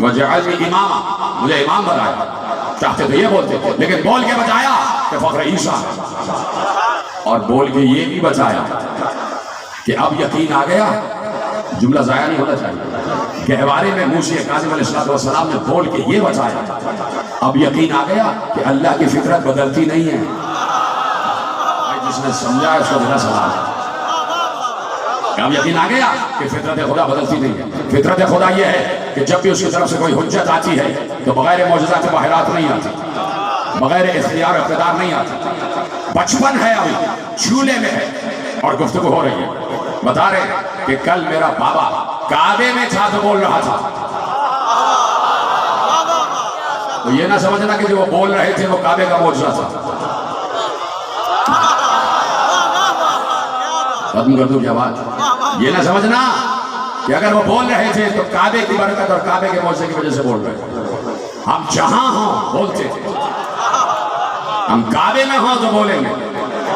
وجعلنی اماما، مجھے امام بنایا۔ چاہتے تو یہ بولتے، لیکن بول کے بتایا کہ فخر عیسیٰ ہے، اور بول کے یہ بھی بتایا کہ اب یقین آ گیا، جملہ ضائع نہیں ہونا چاہیے۔ گہوارے میں موسیٰ کاظم علیہ السلام نے بول کے یہ بتایا، اب یقین آ گیا کہ اللہ کی فطرت بدلتی نہیں ہے۔ جس نے سمجھا اس کو میرا سلام۔ اب یقین آ گیا کہ فطرت خدا بدلتی نہیں ہے۔ فطرت خدا یہ ہے کہ جب بھی اس کی طرف سے کوئی حجت آتی ہے تو بغیر معجزات باہرات نہیں آتی، بغیر اختیار و اقتدار نہیں آتی۔ بچپن ہے، ابھی جھولے میں ہے، اور گفتگو ہو رہی ہے، بتا رہے کہ کل میرا بابا کعبے میں تھا تو بول رہا تھا. تو یہ نہ سمجھنا کہ جو وہ بول رہے تھے وہ کعبے کا معجزہ تھا. ختم کر دوں کیا بات؟ یہ نہ سمجھنا کہ اگر وہ بول رہے تھے تو کعبے کی برکت اور کعبے کے معجزے کی وجہ سے بول رہے تھے. ہم جہاں ہوں بولتے تھے. ہم کعبے میں ہوں تو بولیں گے.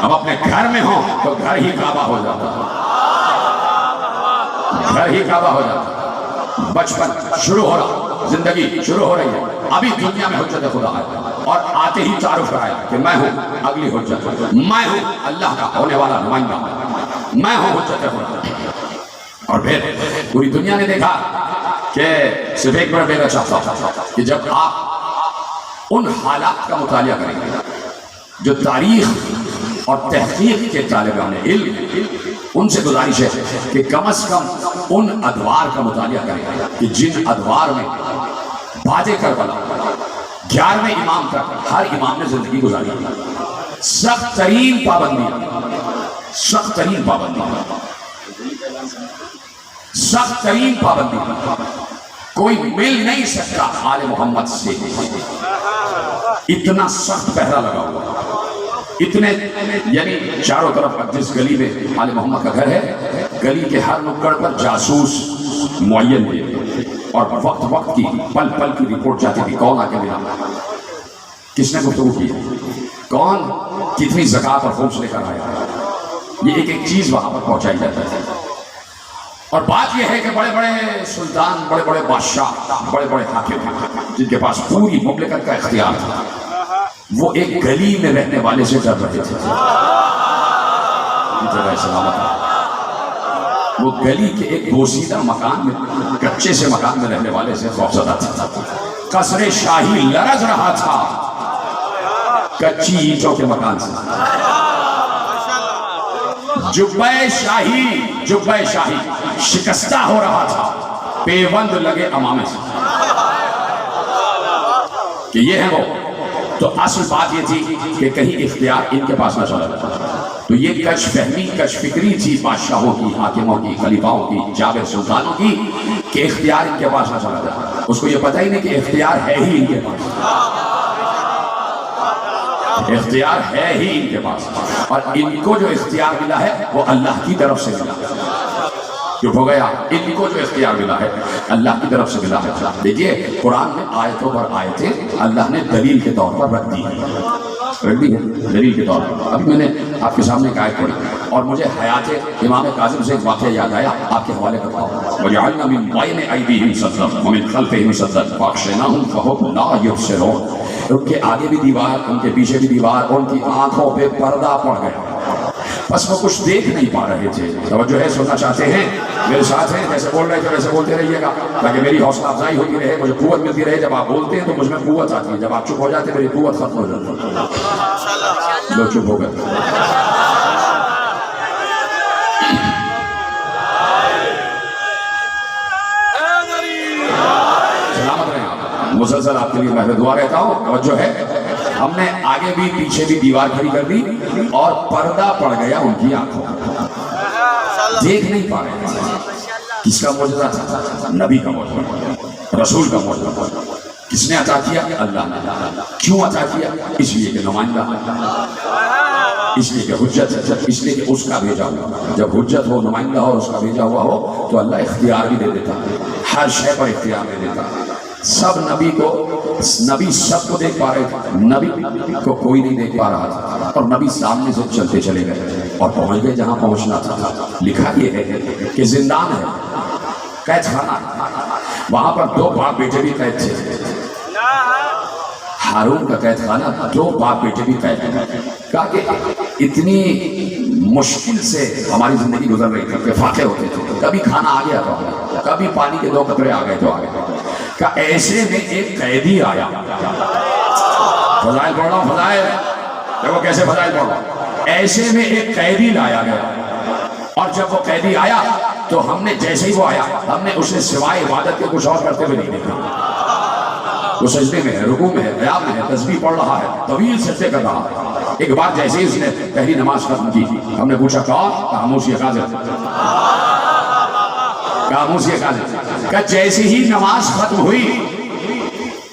ہم اپنے گھر میں ہوں تو گھر ہی کعبہ ہو جاتا. گھر ہی کعبہ ہو جاتا. بچپن شروع ہو رہا, زندگی شروع ہو رہی ہے. ابھی دنیا میں حجت خدا ہے اور آتے ہی تعارف کرایا کہ میں ہوں اگلی حجت, میں ہوں اللہ کا ہونے والا نمائندہ, میں ہوں حجت خدا. اور پھر پوری دنیا نے دیکھا کہ صرف ایک بڑا بیگا چاہتا تھا کہ جب آپ ان حالات کا مطالعہ کریں گے جو تاریخ اور تحقیق کے طالبان علم, ان سے گزارش ہے کہ کم از کم ان ادوار کا مطالعہ کریں کہ جن ادوار میں بعد کربلا 11ویں امام تک ہر امام نے زندگی گزاری. سخت ترین پابندیاں, سخت ترین پابندیاں, سخت ترین پابندیاں. کوئی مل نہیں سکتا آل محمد سے. اتنا سخت پہرا لگا ہوا, اتنے یعنی چاروں طرف جس گلی میں آل محمد کا گھر ہے, گلی کے ہر نکڑ پر جاسوس معین ہوئے اور وقت وقت کی پل پل کی رپورٹ جاتی تھی. کون آ کے ملا, کس نے گفتگو کی, کون کتنی زکات اور خمس لے کر آیا, یہ ایک ایک چیز وہاں پر پہنچائی جاتی ہے. اور بات یہ ہے کہ بڑے بڑے سلطان, بڑے بڑے بادشاہ, بڑے بڑے حاکم جن کے پاس پوری مملکت کا اختیار تھا, وہ ایک گلی میں رہنے والے سے ڈر رہے تھے. وہ گلی کے ایک بوسیدہ مکان میں, کچے سے مکان میں رہنے والے سے خوفزدہ تھا. قصر شاہی لرز رہا تھا کچی اینٹوں کے مکان سے. جبہ شاہی شکستہ ہو رہا تھا پیوند لگے امامے سے کہ یہ ہے وہ. تو اصل بات یہ تھی کہ کہیں اختیار ان کے پاس نہ چلا جاتا. تو یہ کش فہمی, کش فکری تھی بادشاہوں کی, حاکموں کی, خلیفاؤں کی, جابر سلطانوں کی کہ اختیار ان کے پاس نہ چلا جاتا. اس کو یہ پتہ ہی نہیں کہ اختیار ہے ہی ان کے پاس, اختیار ہے ہی ان کے پاس. اور ان کو جو اختیار ملا ہے وہ اللہ کی طرف سے ملا. چپ ہو گیا, ان کو جو اختیار ملا ہے اللہ کی طرف سے ملا ہے. دیکھیے قرآن میں آیتوں پر آیتیں اللہ نے دلیل کے طور پر رکھ دی ہے, دلیل کے طور پر. ابھی میں نے آپ کے سامنے ایک آیت پڑھی اور مجھے حیات امام کاظم سے ایک واقعہ یاد آیا, آپ کے حوالے کرتا ہوں. وَجَعَلْنَا مِن بَيْنِ أَيْدِيهِمْ سَدًّا وَمِن خَلْفِهِمْ سَدًّا فَأَغْشَيْنَاهُمْ فَهُمْ لَا يُبْصِرُونَ. ان کے آگے بھی دیوار, ان کے پیچھے بھی دیوار, ان کی آنکھوں پہ پردہ پڑ گیا, بس وہ کچھ دیکھ نہیں پا رہے تھے. توجہ ہے, سننا چاہتے ہیں, میرے ساتھ ہیں, جیسے بول رہے تھے ویسے بولتے رہیے گا تاکہ میری حوصلہ افزائی ہوتی رہے, مجھے قوت ملتی رہے. جب آپ بولتے ہیں تو مجھ میں قوت آتی ہے, جب آپ چپ ہو جاتے ہیں میری قوت ختم ہو جاتی ہے. لوگ چپ ہو گئے. سلامت رہیں آپ, مسلسل آپ کے لیے میں دعا رہتا ہوں. توجہ ہے, ہم نے آگے بھی پیچھے بھی دیوار کھڑی کر دی اور پردہ پڑ گیا ان کی آنکھوں, دیکھ نہیں پا رہے تھے. کس کا معجزہ تھا؟ نبی کا معجزہ, رسول کا معجزہ. کس نے عطا کیا؟ اللہ نے. کیوں عطا کیا؟ اس لیے کہ نمائندہ, اس لیے کہ حجت, اس لیے کہ اس کا بھیجا ہوا. جب حجت ہو, نمائندہ ہو, اس کا بھیجا ہوا ہو تو اللہ اختیار بھی دے دیتا, ہر شے پر اختیار دے دیتا. سب نبی کو, نبی سب کو دیکھ پا رہے تھے, نبی کو کوئی نہیں دیکھ پا رہا تھا. اور نبی سامنے سے چلتے چلے گئے اور پہنچ گئے جہاں پہنچنا تھا. لکھا یہ ہے کہ زندان ہے, قید خانہ, وہاں پر 2 باپ بیٹے بھی قید تھے. ہارون کا قید خانہ, 2 باپ بیٹے بھی قید تھے. کہا کہ اتنی مشکل سے ہماری زندگی گزر رہی تھی کہ فاقے ہوتے تھے, کبھی کھانا آ گیا تو کبھی پانی کے 2 قطرے آ گئے تو آ گئے. کہ ایسے میں ایک قیدی آیا. فضائل پڑھ رہا ہوں, فضائل دیکھو کیسے فضائل پڑھ رہا ہوں. ایسے میں ایک قیدی لایا گیا اور جب وہ قیدی آیا تو ہم نے جیسے ہی وہ آیا ہم نے اسے سوائے عبادت کے کچھ اور کرتے ہوئے نہیں دیکھا. وہ سجدے میں ہے, رکوع میں ہے, قیام میں ہے, تسبیح پڑھ رہا ہے, طویل سجدے کر رہا ہے. ایک بار جیسے ہی اس نے پہلی نماز ختم کی, ہم نے پوچھا کون؟ خاموشی, قاضر. موسیٰ کہ جیسے ہی نماز ختم ہوئی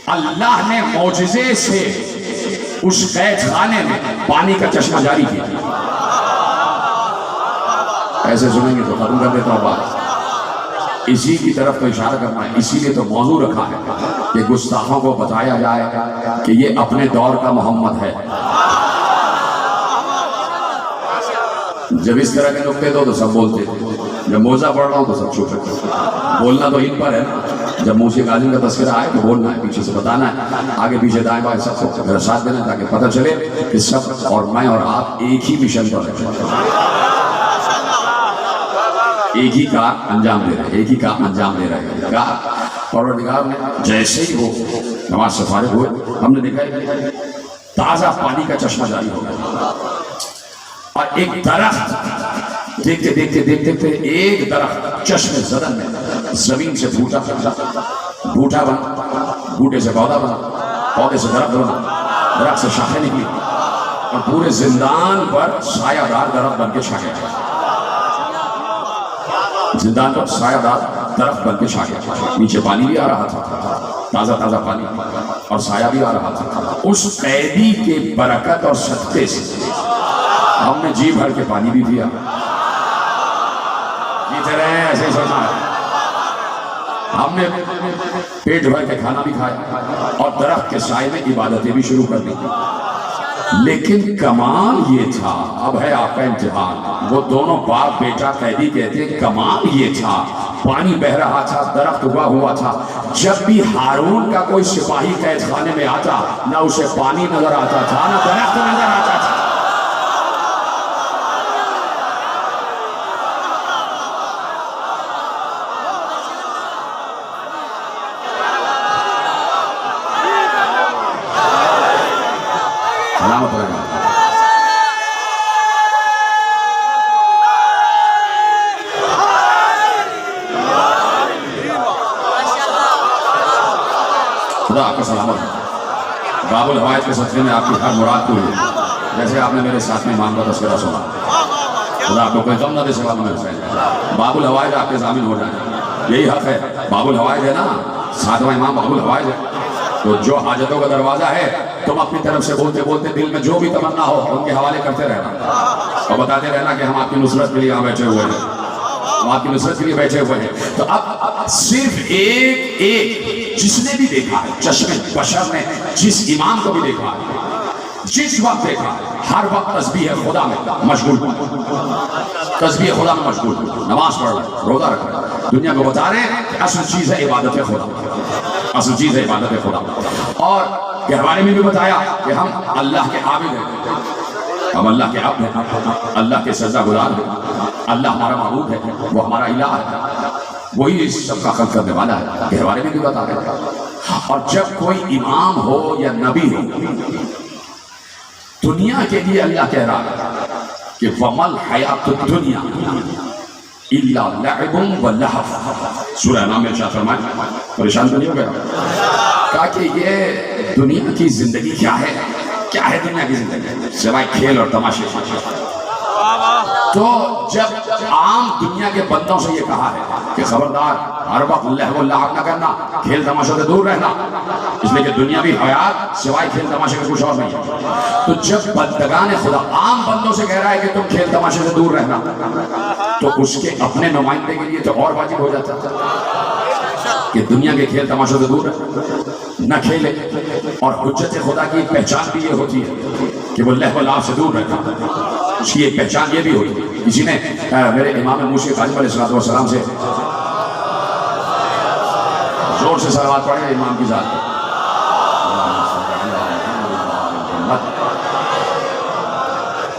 اللہ نے معجزے سے اس قید خانے میں پانی کا چشمہ جاری کیا. ایسے سنیں گے تو ختم کر دیتا ہوں بات. اسی کی طرف تو اشارہ کرنا ہے, اسی لیے تو موضوع رکھا ہے کہ گستاخوں کو بتایا جائے کہ یہ اپنے دور کا محمد ہے. جب اس طرح کے نقطے دو تو سب بولتے, جب موزہ پڑھ رہا ہوں تو سب چھپ رہتے. بولنا تو ان پر ہے نا, جب موسیٰ کاظم کا تذکرہ آئے تو بولنا ہے, پیچھے سے بتانا ہے, آگے پیچھے دائیں بائیں سب کو میرا ساتھ دینا تاکہ پتہ چلے کہ سب اور میں اور آپ ایک ہی مشن پر ہیں, ایک ہی کا انجام دے رہے ہیں, ایک ہی کا انجام دے رہے ہیں. کہا پروردگار نے جیسے ہی وہ نماز سے فارغ ہوئے, ہم نے دیکھا تازہ پانی کا چشمہ جاری ہو گیا, اور ایک درخت دیکھتے دیکھتے دیکھتے ایک درخت چشمے زدن میں زمین سے بوٹا بنا, بوٹے سے پودا بنا, پودے سے درخت بنا, درخت سے شاخیں نکلی اور پورے زندان پر سایہ دار درخت بن کے چھا گیا. زندان پر سایہ دار درخت بن کے چھا گیا. نیچے پانی بھی آ رہا تھا, تازہ تازہ پانی, اور سایہ بھی آ رہا تھا. اس قیدی کے برکت اور صدقے سے ہم نے جی بھر کے پانی بھی پیا, پیتے رہے ایسے ہی سوچنا ہے. ہم نے پیٹ بھر کے کھانا بھی کھایا اور درخت کے سائے میں عبادتیں بھی شروع کر دی. لیکن کمال یہ تھا, اب ہے آپ کا امتحان. وہ دونوں باپ بیٹا قیدی کہتے ہیں کمال یہ تھا, پانی بہ رہا تھا, درخت اگا ہوا تھا. جب بھی ہارون کا کوئی سپاہی قید خانے میں آتا, نہ اسے پانی نظر آتا تھا نہ درخت نظر آتا تھا. سلامت رہنا. خدا آپ کا سلامت ہے. باب الحوائج کے صدقے میں آپ کی ہر مراد پوری ہوئی. جیسے آپ نے میرے ساتھ میں امام کا تذکرہ سنا, خدا آپ کو کوئی غم نہ دے سوا میں حسین. باب الحوائج آپ کے ضامن ہو جائیں, یہی حق ہے. باب الحوائج ہے نا, ساتواں امام باب الحوائج ہے. تو جو حاجتوں کا دروازہ ہے تم اپنی طرف سے بولتے بولتے دل میں جو بھی تمنا ہو ان کے حوالے کرتے رہنا اور بتاتے رہنا کہ ہم آپ کی نصرت کے لیے یہاں بیٹھے ہوئے ہیں, ہم آپ کی نصرت کے لیے بیٹھے ہوئے ہیں. تو اب صرف ایک جس نے بھی دیکھا ہے, چشم بشر نے جس امام کو بھی دیکھا ہے, جس وقت دیکھا, ہر وقت تسبیح خدا میں مشغول, تسبیح خدا میں مشغول, نماز پڑھ رہے, روزہ رکھ رہے, دنیا کو بتا رہے ہیں کہ اصل چیز ہے عبادت خدا, اصل چیز ہے عبادت خدا. اور گہوارے میں بھی بتایا کہ ہم اللہ کے عابد ہیں, ہم اللہ کے عبد ہیں, اللہ کے سجدہ گزار ہیں, اللہ ہمارا معبود ہے, وہ ہمارا الہ ہے, وہی اس سب کا خلق کرنے والا ہے. گہوارے میں بھی بتا رہے ہیں. اور جب کوئی امام ہو یا نبی ہو, دنیا کے لیے اللہ کہہ رہا ہے کہ وَمَا الْحَيَاةُ الدُّنْيَا إِلَّا لَعِبٌ وَلَهْوٌ. سورہ نام میں ارشاد فرمائے, پریشان تو نہیں ہو گیا؟ کہا کہ یہ دنیا کی زندگی کیا ہے, کیا ہے دنیا کی زندگی سوائے کھیل اور تماشے. تو جب عام دنیا کے بندوں سے یہ کہا ہے کہ خبردار ہر وقت لہو و لعب نہ کرنا, کھیل تماشوں سے دور رہنا, اس لیے کہ دنیا بھی حیات سوائے کھیل تماشے کے کچھ اور نہیں ہے. تو جب بندگان خدا عام بندوں سے کہہ رہا ہے کہ تم کھیل تماشے سے دور رہنا, تو اس کے اپنے نمائندے کے لیے تو اور واجب ہو جاتا ہے کہ دنیا کے کھیل تماشوں سے دور رہے, نہ کھیلے. اور حجت خدا کی پہچان بھی یہ ہوتی ہے کہ وہ لہو و لعب سے دور رہتا ہے, اس کی ایک پہچان یہ بھی ہوتی ہے. کسی نے میرے امام موسیٰ کاظم علیہ السلام سے زور سے صلوات پڑھے امام کی ذات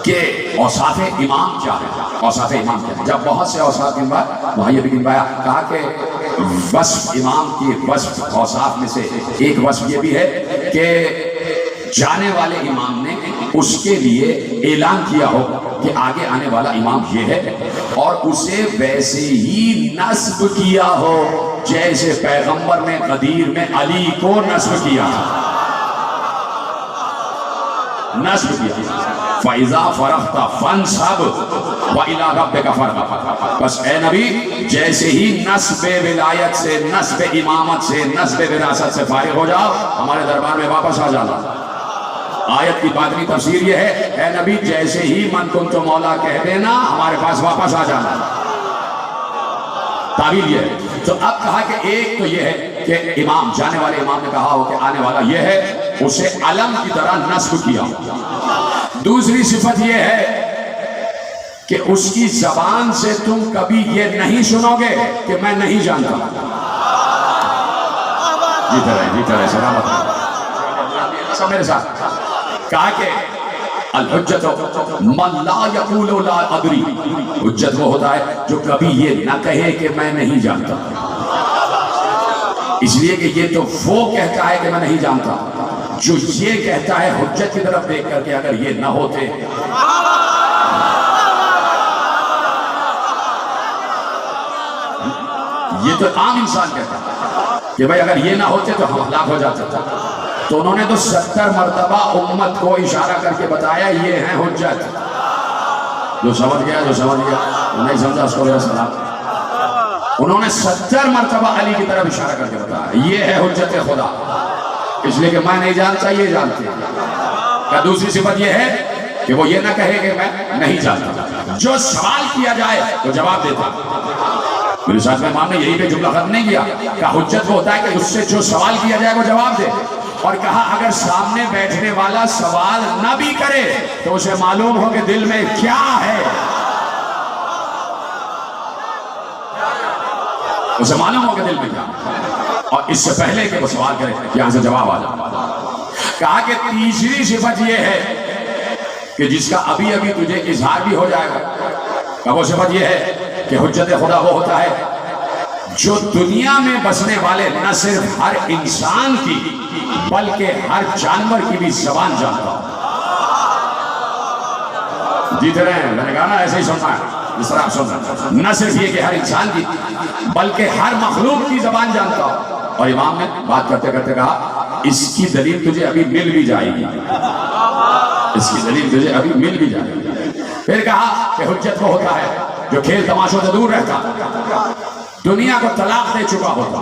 کہ اوصاف امام کیا ہے, اوصاف امام کیا ہے. جب بہت سے اوصاف گنوائے, وہاں یہ بھی گنوایا, کہا کہ وصف امام کی وصف اوصاف میں سے ایک وصف یہ بھی ہے کہ جانے والے امام نے اس کے لیے اعلان کیا ہو کہ آگے آنے والا امام یہ ہے, اور اسے ویسے ہی نصب کیا ہو جیسے پیغمبر نے غدیر میں علی کو نصب کیا, نصب کیا. فَإِذَا فَرَغْتَ فَانْصَبْ وَإِلَىٰ رَبِّكَ فَارْغَب۔ بس اے نبی جیسے ہی نصب ولایت سے، نصب امامت سے، نصب وراثت سے فارغ ہو جاؤ، ہمارے دربار میں واپس آ جانا۔ آیت کی باطنی تفسیر یہ ہے، اے نبی جیسے ہی من کنت مولا کہہ دینا، ہمارے پاس واپس آ جانا۔ تعبیر یہ ہے۔ تو اب کہا کہ ایک تو یہ ہے کہ امام، جانے والے امام نے کہا ہو کہ آنے والا یہ ہے، اسے علم کی طرح نصب کیا۔ دوسری صفت یہ ہے کہ اس کی زبان سے تم کبھی یہ نہیں سنو گے کہ میں نہیں جانتا۔ جیتا رہے سلامت رہے سب میرے ساتھ۔ کہا کہ الحجت من لا یقول لا ادری، حجت وہ ہوتا ہے جو کبھی یہ نہ کہے کہ میں نہیں جانتا، اس لیے کہ یہ تو وہ کہتا ہے کہ میں نہیں جانتا، جو یہ کہتا ہے حجت کی طرف دیکھ کر کے اگر یہ نہ ہوتے۔ یہ تو عام انسان کہتا ہے کہ بھائی اگر یہ نہ ہوتے تو ہم ہلاک ہو جاتے تھے۔ تو انہوں نے تو 70 مرتبہ امت کو اشارہ کر کے بتایا یہ ہیں حجت۔ جو سمجھ گیا نہیں سمجھا اس کو میرا سلام۔ انہوں نے 70 مرتبہ علی کی طرف اشارہ کر کے بتایا یہ ہے حجت خدا، اس لیے کہ میں نہیں جانتا یہ جانتے ہیں۔ کیا دوسری صفت یہ ہے کہ وہ یہ نہ کہے کہ میں نہیں جانتا، جو سوال کیا جائے وہ جواب دیتا۔ میرے ساتھ میں امام نے یہی پہ جملہ ختم نہیں کیا کہ حجت وہ ہوتا ہے کہ اس سے جو سوال کیا جائے وہ جواب دے، اور کہا اگر سامنے بیٹھنے والا سوال نہ بھی کرے تو اسے معلوم ہو کہ دل میں کیا ہے، اسے معلوم ہو کہ دل میں کیا ہے، اور اس سے پہلے کہ وہ سوال کرے یہاں سے جواب آ جائے۔ کہا کہ تیسری صفت یہ ہے کہ جس کا ابھی ابھی تجھے اظہار بھی ہو جائے گا، وہ صفت یہ ہے کہ حجت خدا وہ ہوتا ہے جو دنیا میں بسنے والے نہ صرف ہر انسان کی بلکہ ہر جانور کی بھی زبان جانتا ہوں۔ جیتے رہے ہیں، میں نے کہا نا ایسے ہی سننا ہے جس طرح آپ سن رہے ہیں، نہ صرف یہ کہ ہر انسان کی بلکہ ہر مخلوق کی زبان جانتا ہوں۔ اور امام نے بات کرتے کرتے کہا اس کی دلیل تجھے ابھی مل بھی جائے گی، اس کی دلیل تجھے ابھی مل بھی جائے گی۔ پھر کہا کہ حجت وہ ہوتا ہے جو کھیل تماشوں سے دور رہتا، دنیا کو طلاق دے چکا ہوتا،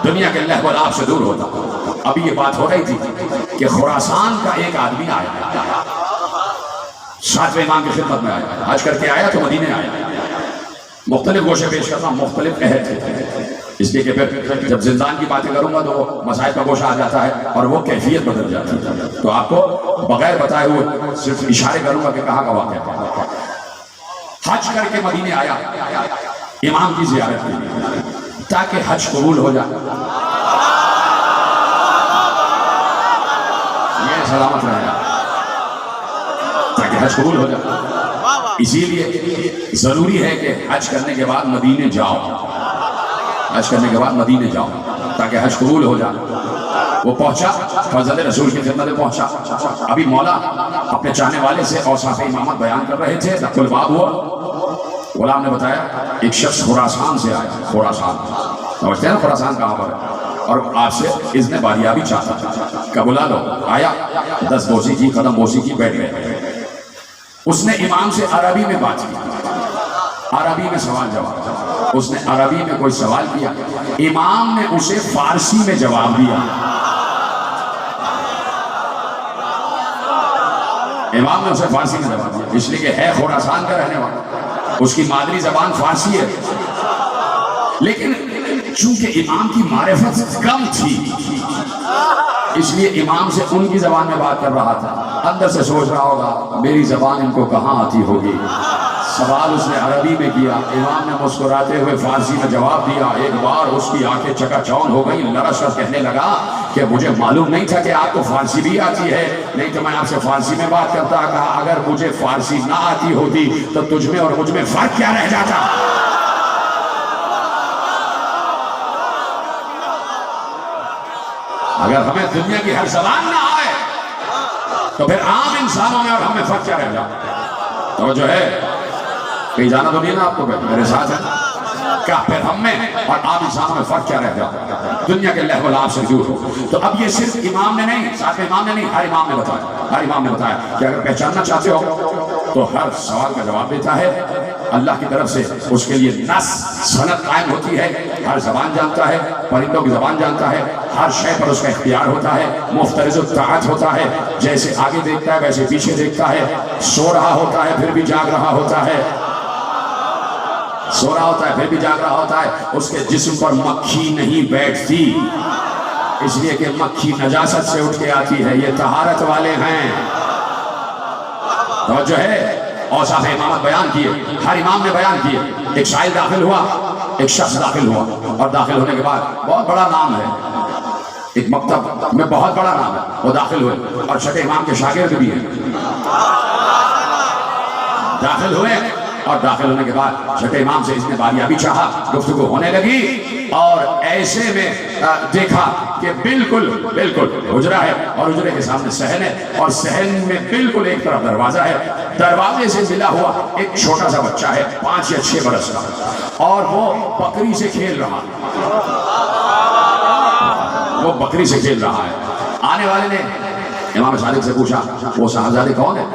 دنیا کے لہو و لعب سے دور ہوتا۔ ابھی یہ بات ہو رہی تھی کہ خراسان کا ایک آدمی آیا، 7ویں امام کی خدمت میں آیا، حج کر کے آیا تو مدینے آیا، مختلف گوشے پیش کرتا، مختلف عہد تھے، اس لیے کہ پھر جب زندان کی باتیں کروں گا تو وہ مسائل کا گوشہ آ جاتا ہے اور وہ کیفیت بدل جاتی ہے، تو آپ کو بغیر بتائے ہوئے صرف اشارے کروں گا کہ کہاں کا واقعہ ہے۔ حج کر کے مدینے آیا امام کی زیارت کے لیے تاکہ حج قبول ہو جائے، یہ سلامت رہے تاکہ حج قبول ہو جائے۔ اسی لیے ضروری ہے کہ حج کرنے کے بعد مدینے جاؤ، حج کرنے کے بعد مدینے جاؤ تاکہ حج قبول ہو جائے۔ وہ پہنچا، فضل رسول کی خدمت میں پہنچا، ابھی مولا اپنے چاہنے والے سے اوصاف امامت بیان کر رہے تھے، دخل باب ہوا، غلام نے بتایا ایک شخص خراسان سے آیا، خراسان سمجھتے ہیں نا خراسان کہاں پر ہے، اور آپ سے اذن باریابی چاہتا تھا کہ بلا لو۔ آیا، 10 بوسی کی، قدم بوسی کی، بیٹھ گئے۔ اس نے امام سے عربی میں بات کی، عربی میں سوال جواب، اس نے عربی میں کوئی سوال کیا، امام نے اسے فارسی میں جواب دیا، امام نے اسے فارسی میں جواب دیا، اس لیے کہ ہے خراسان کا رہنے والا، اس کی مادری زبان فارسی ہے، لیکن چونکہ امام کی معرفت کم تھی اس لیے امام سے ان کی زبان میں بات کر رہا تھا، اندر سے سوچ رہا ہوگا میری زبان ان کو کہاں آتی ہوگی۔ سوال اس نے عربی میں کیا، امام نے مسکراتے ہوئے فارسی میں جواب دیا۔ ایک بار اس کی آنکھیں چکا چون ہو گئی، لرش کر کہنے لگا کہ مجھے معلوم نہیں تھا کہ آپ کو فارسی بھی آتی ہے، نہیں تو میں آپ سے فارسی میں بات کرتا۔ کہا اگر مجھے فارسی نہ آتی ہوتی تو تجھ میں اور مجھ میں فرق کیا رہ جاتا؟ اگر ہمیں دنیا کی ہر زبان نہ آئے تو پھر عام انسانوں میں اور ہمیں فرق کیا رہ جاتا؟ تو جو ہے کہیں جانا تو نہیں نا آپ کو، میرے ساتھ ہے، کیا پھر ہم میں اور عام انسانوں میں فرق کیا رہ جاتا؟ دنیا کے لہو لعب سے دور ہو. تو اب یہ صرف امام نے نہیں، ساتھ میں امام نے نہیں، ہر امام نے بتایا، ہر امام نے بتایا کہ اگر پہچاننا چاہتے ہو تو ہر سوال کا جواب دیتا ہے اللہ کی طرف سے. اس کے لیے نس سند قائم ہوتی ہے، ہر زبان جانتا ہے، پرندوں کی زبان جانتا ہے، ہر شے پر اس کا اختیار ہوتا ہے، مفترض الطاعت ہوتا ہے، جیسے آگے دیکھتا ہے ویسے پیچھے دیکھتا ہے، سو رہا ہوتا ہے پھر بھی جاگ رہا ہوتا ہے، سو رہا ہوتا ہے پھر بھی جاگ رہا ہوتا ہے. اس کے جسم پر مکھی نہیں بیٹھتی، اس لیے کہ مکھی نجاست سے اٹھ کے آتی ہے، یہ طہارت والے ہیں. توجہ ہے. اوصاف امامت بیان کیے، ہر امام نے بیان کیے. ایک شاعر داخل ہوا، ایک شخص داخل ہوا، اور داخل ہونے کے بعد بہت بڑا نام ہے، ایک مکتب میں بہت بڑا نام ہے، وہ داخل ہوئے اور چھٹے امام کے شاگرد بھی ہیں. داخل ہوئے اور داخل ہونے کے بعد چھٹے امام سے اس نے باریابی چاہا، گفتگو ہونے لگی، اور ایسے میں دیکھا کہ بالکل حجرہ ہے اور حجرے کے سامنے صحن ہے، اور صحن میں بالکل ایک طرف دروازہ ہے. دروازے سے ملا ہوا ایک چھوٹا سا بچہ ہے 5 یا 6 برس کا، اور وہ بکری سے کھیل رہا ہے. آنے والے نے امام صادق سے پوچھا وہ صاحبزادے کون ہے؟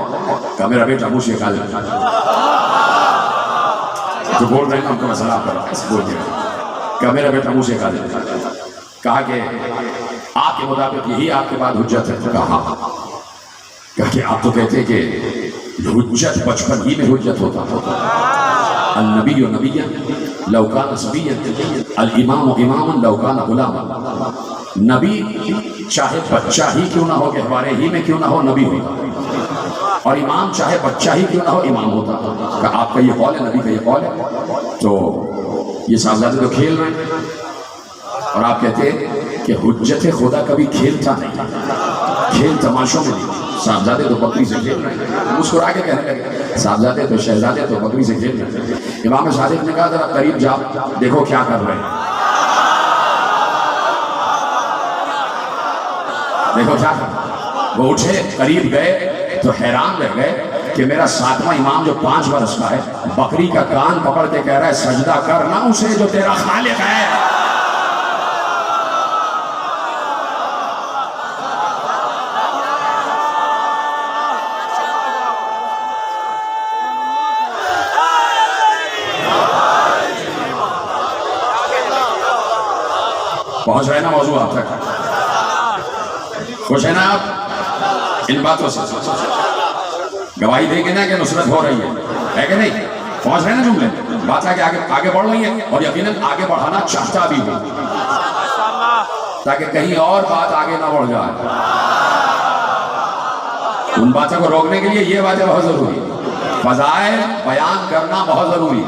کہا میرا بیٹا موسی خالد. جو بول رہے ہیں ان کو میں سلام کر رہا ہوں، بول دیا. کہا میرا بیٹا موسی خالد. کہا کہ آپ کے مطابق یہی آپ کے بعد حجت ہے؟ کہا ہاں. کہا کہ آپ تو کہتے ہیں کہ حجت بچپن ہی میں حجت ہوتا. النبی نبیا لو کان صبیا، الامام اماما لو کان غلاما. نبی چاہے بچہ ہی کیوں نہ ہو، کہ ہمارے ہی میں کیوں نہ ہو، نبی ہوتا، اور امام چاہے بچہ ہی کیوں نہ ہو، امام ہوتا. کہ آپ کا یہ قول ہے، نبی کا یہ قول ہے. تو یہ صاحبزادے تو کھیل رہے ہیں، اور آپ کہتے ہیں کہ حجت خدا کبھی کھیلتا نہیں، کھیل تماشوں میں نہیں. صاحبزادے تو بکری سے کھیل رہے ہیں. مسکرا کے کہنے لگے صاحبزادے تو شہزادے تو بکری سے کھیل رہے ہیں. امام صادق نے کہا ذرا قریب جا دیکھو کیا کر رہے ہیں، دیکھو کیا کر رہے ہیں. وہ اٹھے قریب گئے تو حیران رہ گئے کہ میرا 7واں امام جو 5 برس کا ہے بکری کا کان پکڑ کے کہہ رہا ہے سجدہ کرنا اسے جو تیرا خالق ہے. پہنچ رہے نا موضوع آپ تک؟ خوش ہے نا آپ ان باتوں سے؟ گواہی دے گے نا کہ نصرت ہو رہی ہے کہ نہیں؟ پہنچ رہے نا جملے؟ بات آگے بڑھ رہی ہے، اور یقیناً آگے بڑھانا چاہتا بھی ہوں تاکہ کہیں اور بات آگے نہ بڑھ جائے. ان باتوں کو روکنے کے لیے یہ باتیں بہت ضروری، فضائل بیان کرنا بہت ضروری،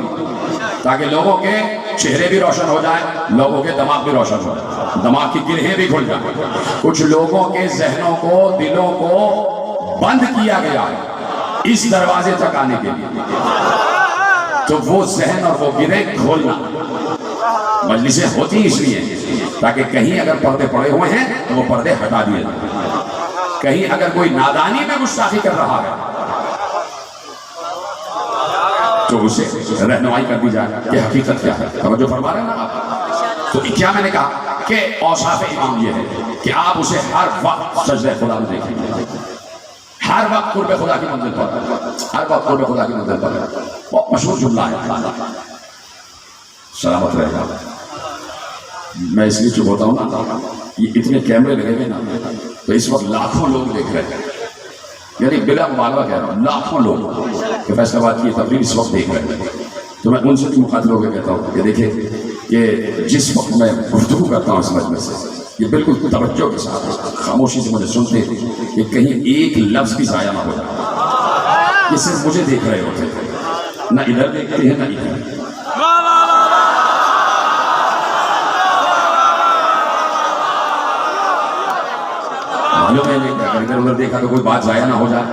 تاکہ لوگوں کے چہرے بھی روشن ہو جائیں، لوگوں کے دماغ بھی روشن ہو جائیں، دماغ کی گرہیں بھی کھل جائیں. کچھ لوگوں کے ذہنوں کو، دلوں کو بند کیا گیا ہے اس دروازے تک آنے کے لیے، تو وہ ذہن اور وہ گرہیں کھولنا. مجلسیں ہوتی اس لیے تاکہ کہیں اگر پردے پڑے ہوئے ہیں تو وہ پردے ہٹا دیے جائیں. کہیں اگر کوئی نادانی میں گستاخی کر رہا ہے تو اسے رہنمائی کر دی جائے کہ حقیقت کیا ہے. توجہ فرما رہے ہیں نا آپ؟ تو کیا میں نے کہا کہ اوصاف امام یہ ہے کہ آپ اسے ہر وقت سجدہ خدا میں دیکھیں، ہر وقت قرب خدا کی منزل پر، ہر وقت قرب خدا کی منزل پر. بہت مشہور جملہ ہے، سلامت رہے گا. میں اس لیے چپ ہوتا ہوں نا، یہ اتنے کیمرے لگے ہوئے نا، تو اس وقت لاکھوں لوگ دیکھ رہے ہیں، یعنی بلا مبالغہ کہہ رہا ہوں لاکھوں لوگ کہ فیصل آباد کی تقریر اس وقت دیکھ رہے ہیں. تو میں ان سے بھی مخاطب ہو کے کہتا ہوں کہ دیکھیں کہ جس وقت میں گفتگو کرتا ہوں اس مجلس سے، یہ بالکل توجہ کے ساتھ خاموشی سے مجھے سنتے تھے کہ کہیں ایک لفظ بھی ضائع نہ ہو جائے. یہ صرف مجھے دیکھ رہے ہوتے تھے، نہ ادھر دیکھتے ہیں نہ ادھر. معلوم ہے نہیں کہ اگر ادھر ادھر دیکھا تو کوئی بات ضائع نہ ہو جائے،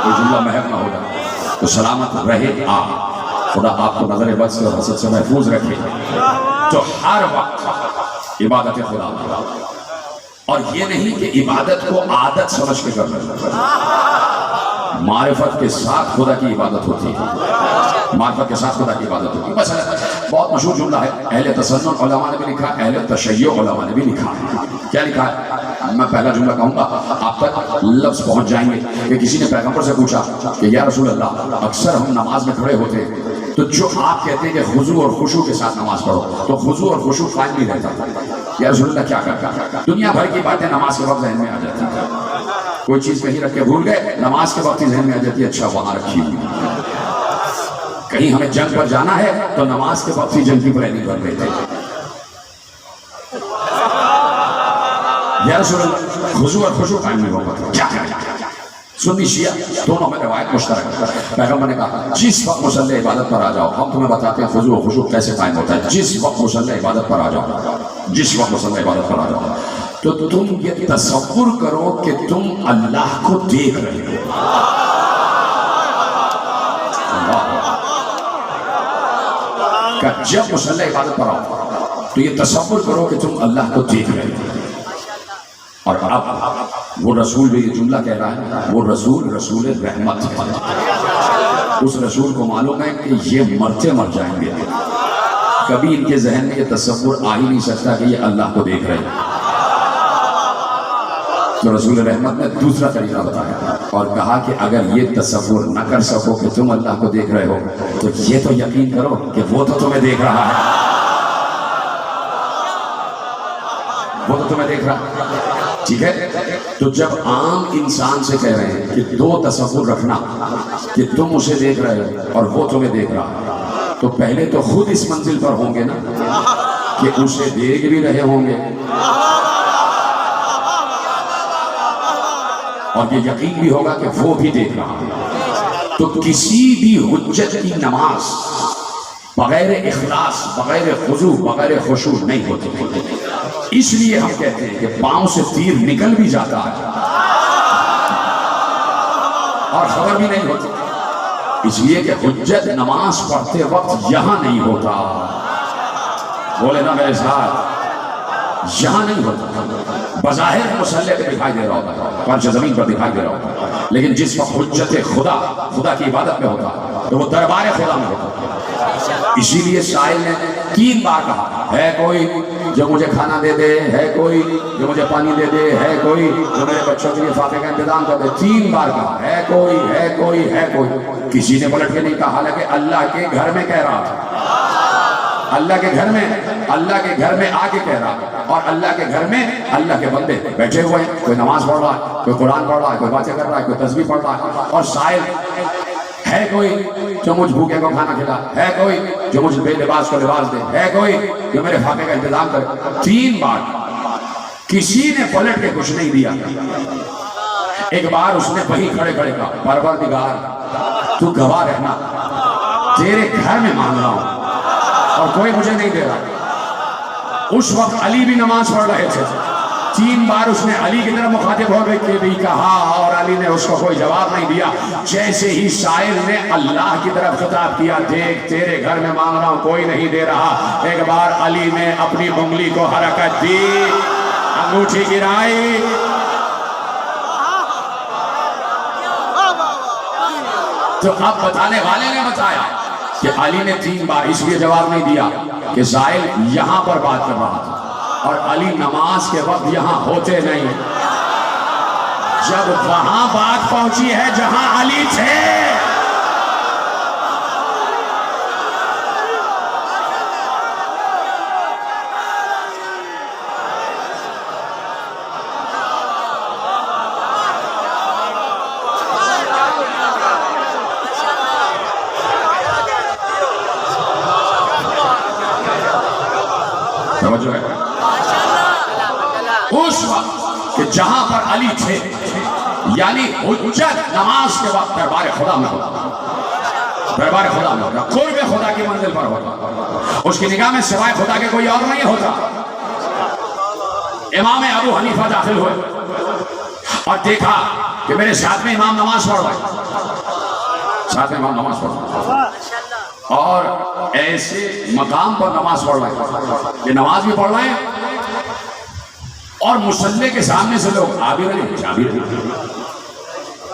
کوئی جملہ محق نہ ہو جائے. تو سلامت رہے آپ، خدا آپ کو نظر بد سے اور حسد سے محفوظ رکھے. تو ہر وقت عبادت خدا، اور یہ نہیں کہ عبادت کو عادت سمجھ کے کرنا. معرفت کے ساتھ خدا کی عبادت ہوتی ہے، معرفت کے ساتھ خدا کی عبادت ہوتی ہے. مثلا بہت مشہور جملہ ہے، اہل تسنن علماء نے بھی لکھا، اہل تشیع علماء نے بھی لکھا. کیا لکھا ہے؟ میں پہلا جملہ کہوں گا، آپ تک لفظ پہنچ جائیں گے کہ کسی نے پیغمبر سے پوچھا کہ یا رسول اللہ، اکثر ہم نماز میں کھڑے ہوتے ہیں تو جو آپ کہتے ہیں کہ خضوع اور خشوع کے ساتھ نماز پڑھو، تو خضوع اور خشوع قائم نہیں رہتا. یا رسول اللہ کیا کرتا؟ دنیا بھر کی باتیں نماز کے وقت ذہن میں آ جاتی ہیں. کوئی چیز کہیں رکھ کے بھول گئے، نماز کے وقت ہی ذہن میں آ جاتی ہے، اچھا وہاں رکھی ہوئی. کہیں ہمیں جنگ پر جانا ہے تو نماز کے وقت ہی جنگ کی پلاننگ کر لیتے ہیں. یا رسول اللہ، خضوع اور خشوع قائم نہیں ہوگا، کیا کریں؟ سنی شیعہ دونوں میں روایت مشترک ہے. پیغمبر نے کہا جس وقت مصلی عبادت پر آ جاؤ، ہم تمہیں بتاتے ہیں خضوع و خشوع کیسے قائم ہوتا ہے. جس وقت مصلی عبادت پر آ جاؤ، جس وقت مصلی عبادت پر آ جاؤ تو تم یہ تصور کرو کہ تم اللہ کو دیکھ رہے ہو. کہ جب مصلی عبادت پر آؤ تو یہ تصور کرو کہ تم اللہ کو دیکھ رہے ہو. اور اب وہ رسول جو یہ جملہ کہہ رہا ہے، وہ رسول رحمت ہے. اس رسول کو معلوم ہے کہ یہ مرتے مر جائیں گے، کبھی ان کے ذہن میں یہ تصور آ ہی نہیں سکتا کہ یہ اللہ کو دیکھ رہے ہیں. تو رسول رحمت نے دوسرا طریقہ بتایا اور کہا کہ اگر یہ تصور نہ کر سکو کہ تم اللہ کو دیکھ رہے ہو تو یہ تو یقین کرو کہ وہ تو تمہیں دیکھ رہا ہے. وہ تو تمہیں دیکھ رہا ہے. ٹھیک ہے، تو جب عام انسان سے کہہ رہے ہیں کہ دو تصور رکھنا کہ تم اسے دیکھ رہے ہو اور وہ تمہیں دیکھ رہا، تو پہلے تو خود اس منزل پر ہوں گے نا کہ اسے دیکھ بھی رہے ہوں گے اور یہ یقین بھی ہوگا کہ وہ بھی دیکھ رہا. تو کسی بھی حجت کی نماز بغیر اخلاص، بغیر خضوع، بغیر خشوع نہیں ہوتی. اس لیے ہم کہتے ہیں کہ پاؤں سے تیر نکل بھی جاتا ہے اور خبر بھی نہیں ہوتی. اس لیے کہ حجت نماز پڑھتے وقت یہاں نہیں ہوتا. بولے نا میرے ساتھ، یہاں نہیں ہوتا. بظاہر مصلی پہ دکھائی دے رہا ہوتا ہے، فرش زمین پر دکھائی دے رہا ہوتا ہے، لیکن جس وقت حجت خدا کی عبادت میں ہوتا تو وہ دربار خدا میں ہوتا. اسی لیے شاعر نے 3 بار کہا ہے کوئی جو مجھے کھانا دے دے، ہے کوئی جو مجھے پانی دے دے، ہے کوئی جو میرے بچوں کے لیے فاتحہ کا انتظام کر دے. 3 بار کہا ہے کوئی، ہے کوئی، ہے کوئی. کسی نے پلٹ کے نہیں کہا، حالانکہ اللہ کے گھر میں کہہ رہا تھا. اللہ کے گھر میں آ کے کہہ رہا. اور اللہ کے گھر میں اللہ کے بندے بیٹھے ہوئے ہیں، کوئی نماز پڑھ رہا ہے، کوئی قرآن پڑھ رہا ہے، کوئی باتیں کر رہا ہے، کوئی تسبیح پڑھ رہا ہے. اور سائل ہے کوئی جو مجھ بھوکے کو کھانا کھلا، ہے کوئی جو مجھ بے لباس کو لباس دے، ہے کوئی جو میرے فاتحے کا انتظام کرے. 3 بار کسی نے پلٹ کے کچھ نہیں دیا. ایک بار اس نے وہیں کھڑے کہا پروردگار تو گواہ رہنا، تیرے گھر میں مانگ رہا ہوں اور کوئی مجھے نہیں دے رہا. اس وقت علی بھی نماز پڑھ رہے تھے. 3 بار اس نے علی کی طرف مخاطب ہو کے بھی کہا اور علی نے اس کو کوئی جواب نہیں دیا. جیسے ہی سائل نے اللہ کی طرف خطاب کیا، دیکھ تیرے گھر میں مانگ رہا ہوں کوئی نہیں دے رہا، ایک بار علی نے اپنی انگلی کو حرکت دی، انگوٹھی گرائی. تو اب بتانے والے نے بتایا کہ علی نے 3 بار اس لیے جواب نہیں دیا کہ سائل یہاں پر بات کر رہا تھا اور علی نماز کے وقت یہاں ہوتے نہیں. جب وہاں بات پہنچی ہے جہاں علی تھے، توجہ ہے اس وقت کہ جہاں پر علی تھے، یعنی حجت نماز کے وقت دربار خدا میں ہوتا، دربار خدا میں ہوتا، قرب خدا کی منزل پر ہوتا. اس کی نگاہ میں سوائے خدا کے کوئی اور نہیں ہوتا. امام ابو حنیفہ داخل ہوئے اور دیکھا کہ میرے ساتھ میں امام نماز پڑھ رہا ہے، ساتھ میں امام نماز پڑھ رہا ہے اور ایسے مقام پر نماز پڑھ رہا ہے، یہ نماز بھی پڑھ رہے ہیں اور مصلی کے سامنے سے لوگ آ بھی رہے ہیں، جا بھی رہے ہیں.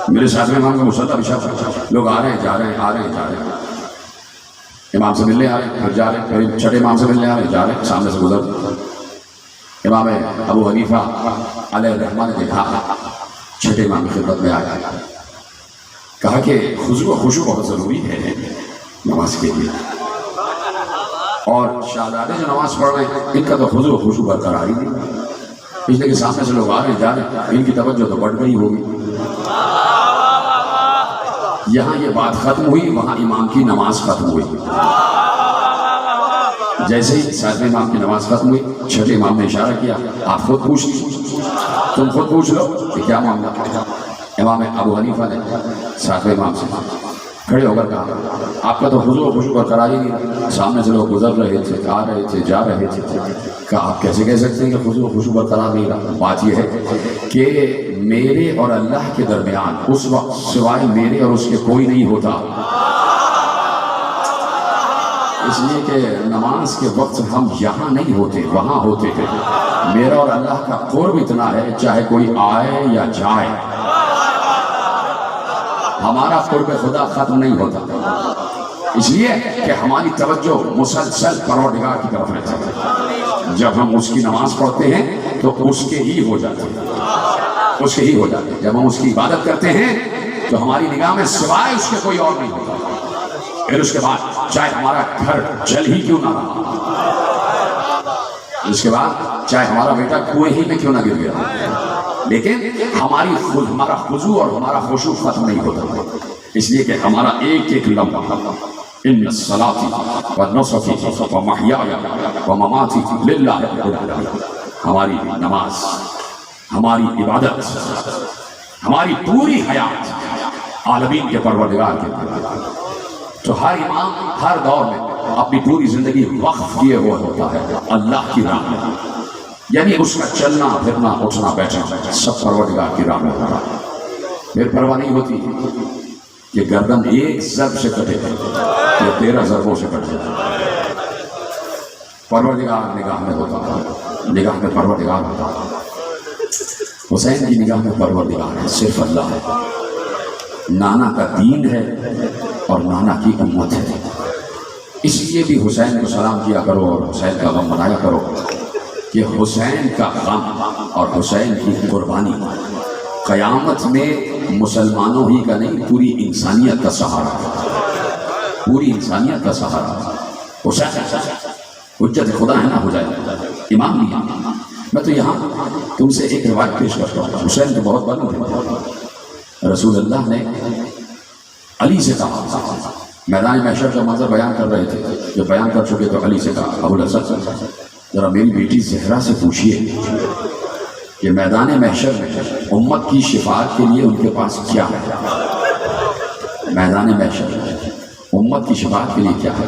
میرے ساتھ میں امام کا مصلی بچھا ہوا، لوگ آ رہے ہیں، جا رہے ہیں، آ رہے ہیں، جا رہے ہیں. امام سے ملنے آ رہے ہیں، پھر جا رہے ہیں، پھر چھٹے امام سے ملنے آ رہے ہیں، جا رہے ہیں، سامنے سے گزر امام ابو حنیفہ علیہ الرحمہ نے دیکھا، چھٹے امام کی خدمت میں آیا، کہا کہ خضوع و خشوع بہت ضروری ہے نماز کے لیے، اور شہزادے جو نماز پڑھ رہے ہیں ان کا تو خضوع و خشوع برقرار ہی نہیں، اس لیے کہ سامنے سے لوگ آ رہے ہیں جا رہے ہیں، ان کی توجہ تو بڑھ گئی ہوگی۔ یہاں یہ بات ختم ہوئی، وہاں امام کی نماز ختم ہوئی۔ جیسے ہی ساتویں امام کی نماز ختم ہوئی، چھٹے امام نے اشارہ کیا، آپ خود پوچھ لو، تم خود پوچھ لو کہ کیا معاملہ۔ امام ابو حنیفہ نے ساتویں امام سے کھڑے ہو کر کہا، آپ کا تو خضوع و خشوع برقرار ہی نہیں، سامنے سے لوگ گزر رہے تھے، آ رہے تھے، جا رہے تھے، کہا آپ کیسے کہہ سکتے ہیں کہ خضوع و خشوع برقرار نہیں رہا؟ بات یہ ہے کہ میرے اور اللہ کے درمیان اس وقت سوائے میرے اور اس کے کوئی نہیں ہوتا، اس لیے کہ نماز کے وقت ہم یہاں نہیں ہوتے، وہاں ہوتے تھے۔ میرا اور اللہ کا قرب اتنا ہے، چاہے کوئی آئے یا جائے، ہمارا قرب خدا ختم نہیں ہوتا، اس لیے کہ ہماری توجہ مسلسل پروردگار کی طرف رہتی ہے۔ جب ہم اس کی نماز پڑھتے ہیں تو اس کے ہی ہو جاتے ہیں، اس کے ہی ہو جاتے ہیں۔ جب ہم اس کی عبادت کرتے ہیں تو ہماری نگاہ میں سوائے اس کے کوئی اور نہیں ہوتا۔ پھر اس کے بعد چاہے ہمارا گھر جل ہی کیوں نہ رہا، اس کے بعد چاہے ہمارا بیٹا کنویں ہی میں کیوں نہ گر گیا، لیکن ہمارا خضوع اور ہمارا خشوع ختم نہیں ہوتا، اس لیے کہ ہمارا ایک ایک لمحہ ان صلاتی و نسکی و محیای و مماتی للہ، ہماری نماز، ہماری عبادت، ہماری پوری حیات عالمین کے پروردگار کے لیے۔ تو ہر امام ہر دور میں اپنی پوری زندگی وقف کیے ہوئے ہوتا ہے اللہ کی راہ میں، یعنی اس کا چلنا پھرنا اٹھنا بیٹھنا سب پروردگار کی راہ میں ہوتا ہے۔ پھر پرواہ نہیں ہوتی کہ گردن ایک ضرب سے کٹے یا 13 ضربوں سے کٹ جائے، پروردگار نگاہ میں ہوتا ہے، نگاہ میں پروردگار ہوتا ہے۔ حسین کی نگاہ میں پروردگار ہے، صرف اللہ ہے، نانا کا دین ہے اور نانا کی امت ہے، اس لیے بھی حسین کو سلام کیا کرو اور حسین کا غم منایا کرو، کہ حسین کا غم اور حسین کی قربانی قیامت میں مسلمانوں ہی کا نہیں، پوری انسانیت کا سہارا، پوری انسانیت کا سہارا۔ حسین حجت خدا ہے نا، ہو جائے امام نہیں۔ میں تو یہاں تم سے ایک روایت پیش کرتا ہوں، حسین تو بہت بڑا ہے، رسول اللہ نے علی سے کہا، میدان محشر کا منظر بیان کر رہے تھے، جب بیان کر چکے تو علی سے کہا، ابو الحسن ذرا میری بیٹی زہرا سے پوچھئے کہ میدان محشر میں امت کی شفاعت کے لیے ان کے پاس کیا ہے، میدان محشر میں امت کی شفاعت کے لیے کیا ہے۔